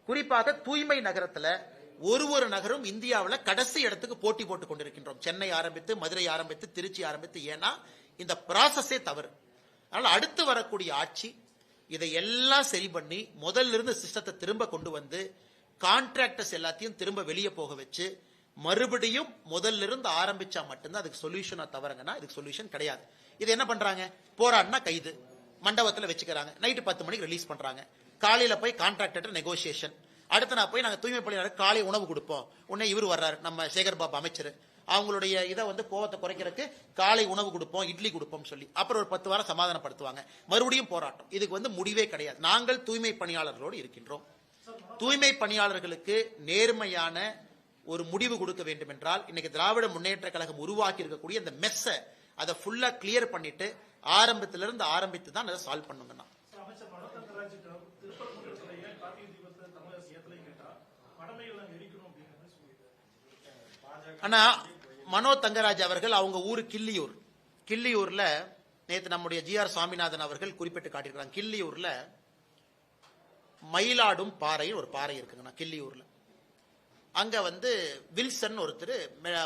குறிப்பாக தூய்மை நகரத்துல ஒரு நகரும் இந்தியாவில் கடைசி இடத்துக்கு போட்டி போட்டுக் கொண்டிருக்கின்றோம். சென்னை ஆரம்பித்து, மதுரை ஆரம்பித்து, திருச்சி ஆரம்பித்து. ஏன்னா இந்த ப்ராசஸே தவறு. அதனால அடுத்து வரக்கூடிய ஆட்சி இதை எல்லாம் சரி பண்ணி முதல்ல இருந்து சிஸ்டத்தை திரும்ப கொண்டு வந்து கான்ட்ராக்டர்ஸ் எல்லாத்தையும் திரும்ப வெளியே போக வச்சு மறுபடியும் முதல்ல இருந்து ஆரம்பிச்சா மட்டும்தான் அதுக்கு சொல்யூஷனா தவறுங்கன்னா இதுக்கு சொல்யூஷன் கிடையாது. இது என்ன பண்றாங்க? போராடினா கைது, மண்டபத்தில் வச்சுக்கிறாங்க, நைட்டு 10 மணிக்கு ரிலீஸ் பண்றாங்க, காலையில போய் கான்ட்ராக்டர் நெகோசியேஷன், அடுத்த நான் போய் நாங்க தூய்மை பணியாளர் காலை உணவு கொடுப்போம், உடனே இவர் வர்றாரு நம்ம சேகர் பாபு அமைச்சர், அவங்களுடைய இதை வந்து கோவத்தை குறைக்கிறதுக்கு காலை உணவு கொடுப்போம், இட்லி கொடுப்போம் சொல்லி அப்புறம் ஒரு 10 வாரம் சமாதானப்படுத்துவாங்க, மறுபடியும் போராட்டம். இதுக்கு வந்து முடிவே கிடையாது. நாங்கள் தூய்மை பணியாளர்களோடு இருக்கின்றோம். தூய்மை பணியாளர்களுக்கு நேர்மையான ஒரு முடிவு கொடுக்க வேண்டும் என்றால் இன்னைக்கு திராவிட முன்னேற்ற கழகம் உருவாக்கி இருக்கக்கூடிய இந்த மெஸ்ஸை அதை ஃபுல்லா கிளியர் பண்ணிட்டு ஆரம்பத்திலிருந்து ஆரம்பித்து தான் அதை சால்வ் பண்ணுங்கண்ணா. ஆனா மனோ தங்கராஜ் அவர்கள் அவங்க ஊரு கிள்ளியூர்ல நேற்று நம்முடைய ஜிஆர் சுவாமிநாதன் அவர்கள் குறிப்பிட்டு காட்டியிருக்காங்க. கிள்ளியூர்ல மயிலாடும் பாறை ஒரு பாறை இருக்குங்கண்ணா கிள்ளியூர்ல. அங்க வந்து வில்சன் ஒருத்தர்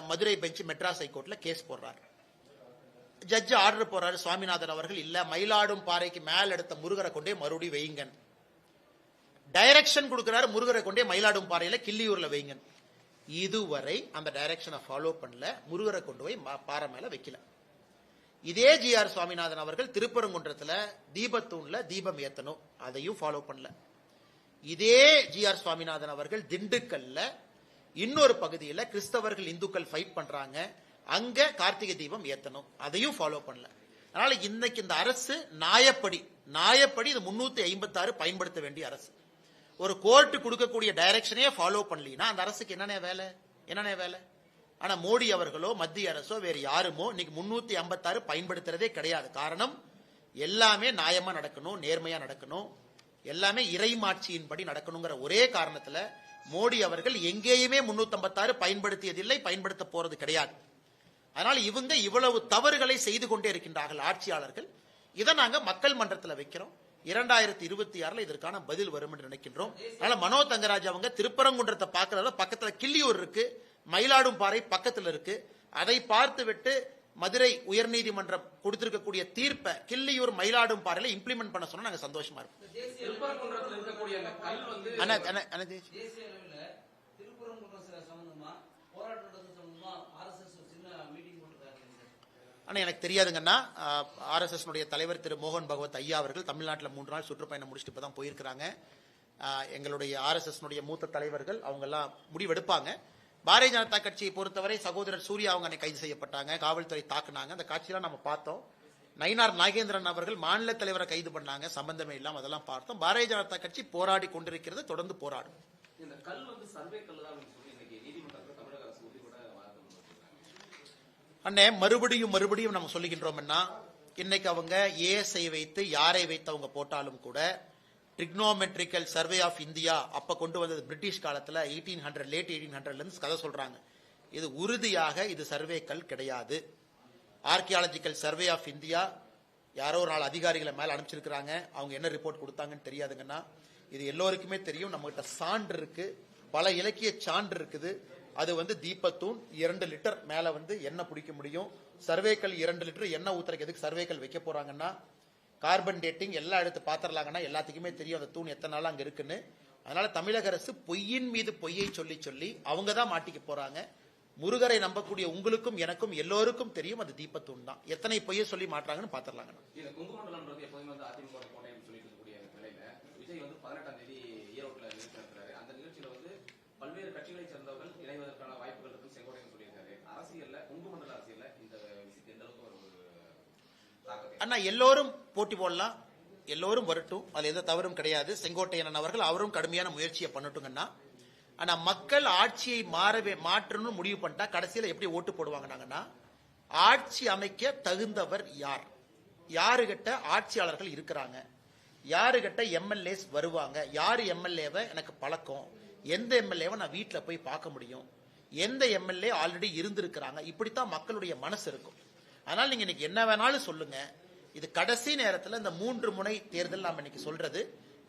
மதுரை பெஞ்ச் மெட்ராஸ் ஹைகோர்ட்ல கேஸ் போடுறாரு. ஜட்ஜ் ஆர்டர் போறாரு, சுவாமிநாதன் அவர்கள் இல்ல மயிலாடும் பாறைக்கு மேல் எடுத்த முருகரை கொண்டே மறுபடியும் வைங்க, டைரக்ஷன் கொடுக்கிறாரு, முருகரை கொண்டே மயிலாடும் பாறையில கிள்ளியூர்ல வைங்க. இதுவரை அந்த டைரக்ஷனை ஃபாலோ பண்ணல, முருகரை கொண்டு போய் பாறை மேல வைக்கல. இதே ஜிஆர் சுவாமிநாதன் அவர்கள் திருப்பரங்குன்றத்துல தீபத்தூண்ல தீபம் ஏத்தணும், அதையும் ஃபாலோ பண்ணல. இதே ஜிஆர் சுவாமிநாதன் அவர்கள் திண்டுக்கல்ல இன்னொரு பகுதியில் கிறிஸ்தவர்கள் இந்துக்கள் ஃபைட் பண்றாங்க, அங்க கார்த்திகை தீபம் ஏத்தணும், அதையும் ஃபாலோ பண்ணல. அதனால இன்னைக்கு இந்த அரசு நியாயப்படி இது 356 பயன்படுத்த வேண்டிய அரசு. ஒரு கோர்ட்டு கொடுக்கக்கூடிய டைரக்ஷனே ஃபாலோ பண்ணலீங்கன்னா அந்த அரசுக்கு என்னென்ன வேலை? ஆனா மோடி அவர்களோ மத்திய அரசோ வேற யாருமோ இன்னைக்கு 356 பயன்படுத்துறதே கிடையாது. காரணம் எல்லாமே நியாயமா நடக்கணும், நேர்மையா நடக்கணும், எல்லாமே இறைமாட்சியின்படி நடக்கணுங்கிற ஒரே காரணத்துல மோடி அவர்கள் எங்கேயுமே 356 பயன்படுத்தியதில்லை, பயன்படுத்த போறது கிடையாது. அதனால இவங்க இவ்வளவு தவறுகளை செய்து கொண்டே இருக்கின்றார்கள் ஆட்சியாளர்கள். இதை நாங்க மக்கள் மன்றத்தில் வைக்கிறோம். 2026 இதற்கான பதில் வரும் என்று நினைக்கின்றோம். அதனால மனோ தங்கராஜ் அவங்க திருப்பரங்குன்றத்தை பார்க்கறத பக்கத்துல கிள்ளியூர் இருக்கு, மயிலாடும் பாறை பக்கத்துல இருக்கு, அதை பார்த்து விட்டு மதுரை உயர்நீதிமன்றம் கொடுத்திருக்கக்கூடிய தீர்ப்பை கிள்ளியூர் மயிலாடும் பாறையில இம்ப்ளிமெண்ட் பண்ண சொன்னா நாங்க சந்தோஷமா இருக்கும். ஆனா எனக்கு தெரியாதுங்கன்னா RSS தலைவர் திரு மோகன் பகவத் ஐயா அவர்கள் தமிழ்நாட்டில் 3 நாள் சுற்றுப்பயணம் முடிச்சுட்டு இப்பதான் போயிருக்கிறாங்க. எங்களுடைய RSS மூத்த தலைவர்கள் அவங்க எல்லாம் முடிவெடுப்பாங்க. பாரதிய ஜனதா கட்சியை பொறுத்தவரை சகோதரர் சூர்யா அவங்க கைது செய்யப்பட்டாங்க, காவல்துறை தாக்குனாங்க, அந்த காட்சியெல்லாம் நம்ம பார்த்தோம். நயினார் நாகேந்திரன் அவர்கள் மாநில தலைவரை கைது பண்ணாங்க, சம்பந்தமே இல்லாம அதெல்லாம் பார்த்தோம். பாரதிய ஜனதா கட்சி போராடி கொண்டிருக்கிறது, தொடர்ந்து போராடும். அண்ணே மறுபடியும் நம்ம சொல்லுகின்றோம்னா இன்னைக்கு அவங்க ஏஎஸ்ஐ வைத்து யாரை வைத்து அவங்க போட்டாலும் கூட ட்ரிக்னோமெட்ரிக்கல் சர்வே ஆஃப் இந்தியா அப்ப கொண்டு வந்தது பிரிட்டிஷ் காலத்துல 1800 லேட் 1800 இருந்து கதை சொல்றாங்க. இது உறுதியாக இது சர்வேக்கள் கிடையாது. ஆர்கியாலஜிக்கல் சர்வே ஆஃப் இந்தியா யாரோ ஒரு நாள் அதிகாரிகளை மேல அனுப்பிச்சிருக்கிறாங்க, அவங்க என்ன ரிப்போர்ட் கொடுத்தாங்கன்னு தெரியாதுங்கன்னா இது எல்லோருக்குமே தெரியும். நம்ம கிட்ட சான்று இருக்கு, பல இலக்கிய சான்று இருக்குது. அது வந்து தீபத்தூண் 2 லிட்டர் மேல வந்து எண்ணெய் பிடிக்க முடியும், சர்வேக்கள் 2 லிட்டர் எண்ணெய் ஊத்துறதுக்கு எதுக்கு சர்வேக்கள் வைக்க போறாங்கன்னா கார்பன் டேட்டிங் எல்லாம் எடுத்து பாத்திரலாங்கன்னா எல்லாத்துக்குமே தெரியும் அந்த தூண் எத்தனை நாள் அங்க இருக்குன்னு. அதனால தமிழக அரசு பொய்யின் மீது பொய்யை சொல்லி அவங்க தான் மாட்டிக்க போறாங்க. முருகரை நம்பக்கூடிய உங்களுக்கும் எனக்கும் எல்லோருக்கும் தெரியும் அது தீபத்தூண் தான். எத்தனை பொய்யை சொல்லி மாட்டாங்கன்னு பாத்திரலாங்க. பல்வேறு கட்சிகளை சேர்ந்தவர்கள் இணைவதற்கான வாய்ப்புகள் இருக்கும் செங்கோட்டையன் சொல்லியிருக்காரு. அரசியல்ல கொங்கு மண்டல அரசியல்ல இந்த விஷயத்தை எந்த அளவுக்கு ஒரு அண்ணா எல்லோரும் போட்டி போடலாம், எல்லோரும் வரட்டும், அதுல எந்த தவறும் கிடையாது. செங்கோட்டையன் அவர்கள் அவரும் கடுமையான முயற்சியை பண்ணட்டுங்கன்னா, ஆனா மக்கள் ஆட்சியை மாற்றணும்னு முடிவு பண்ணிட்டா கடைசியில எப்படி ஓட்டு போடுவாங்கன்னாங்கன்னா ஆட்சி அமைக்க தகுந்தவர் யார், யாருகிட்ட ஆட்சியாளர்கள் இருக்கிறாங்க, யாருகிட்ட எம்எல்ஏஸ் வருவாங்க, யாரு எம்எல்ஏவை எனக்கு பழக்கம், எந்த எம்எல்ஏவை நான் வீட்டில் போய் பார்க்க முடியும், எந்த எம்எல்ஏ ஆல்ரெடி இருந்திருக்கிறாங்க, இப்படித்தான் மக்களுடைய மனசு இருக்கும். அதனால நீங்க இன்னைக்கு என்ன வேணாலும் சொல்லுங்க, இது கடைசி நேரத்தில் இந்த 3 முனை தேர்தல் நாம் இன்னைக்கு சொல்றது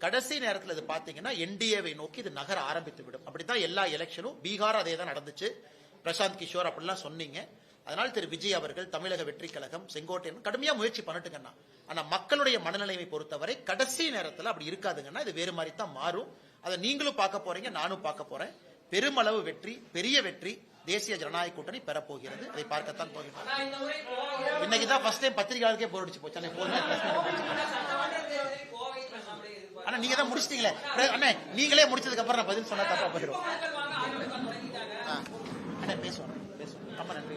கடைசி நேரத்தில் இது பாத்தீங்கன்னா என்டிஏவை நோக்கி இது நகர ஆரம்பித்து விடும். அப்படித்தான் எல்லா எலெக்ஷனும் பீகார் அதே தான் நடந்துச்சு. பிரசாந்த் கிஷோர் அப்படிலாம் சொன்னீங்க. அதனால் திரு விஜய் அவர்கள் தமிழக வெற்றி கழகம் செங்கோட்டையன் கடுமையா முயற்சி பண்ணட்டுங்கண்ணா. ஆனா மக்களுடைய மனநிலையை பொறுத்தவரை கடைசி நேரத்தில் அப்படி இருக்காதுங்கன்னா இது வேறு மாதிரி தான் மாறும். அதை நீங்களும் பார்க்க போறீங்க, நானும் பார்க்க போறேன். பெருமளவு வெற்றி, பெரிய வெற்றி தேசிய ஜனநாயக கூட்டணி பெறப்போகிறது. அதை பார்க்கத்தான் போகிறோம். இன்னைக்கு தான் ஃபர்ஸ்ட் டைம் பத்திரிகையாளருக்கே போர் அடிச்சு போச்சு. ஆனா நீங்க தான் முடிச்சிட்டீங்களே அண்ணே, நீங்களே முடிச்சதுக்கு அப்புறம் நான் பதில் சொன்னா தப்பா போயிடும். அண்ணே பேசுவோம் ரொம்ப நன்றி.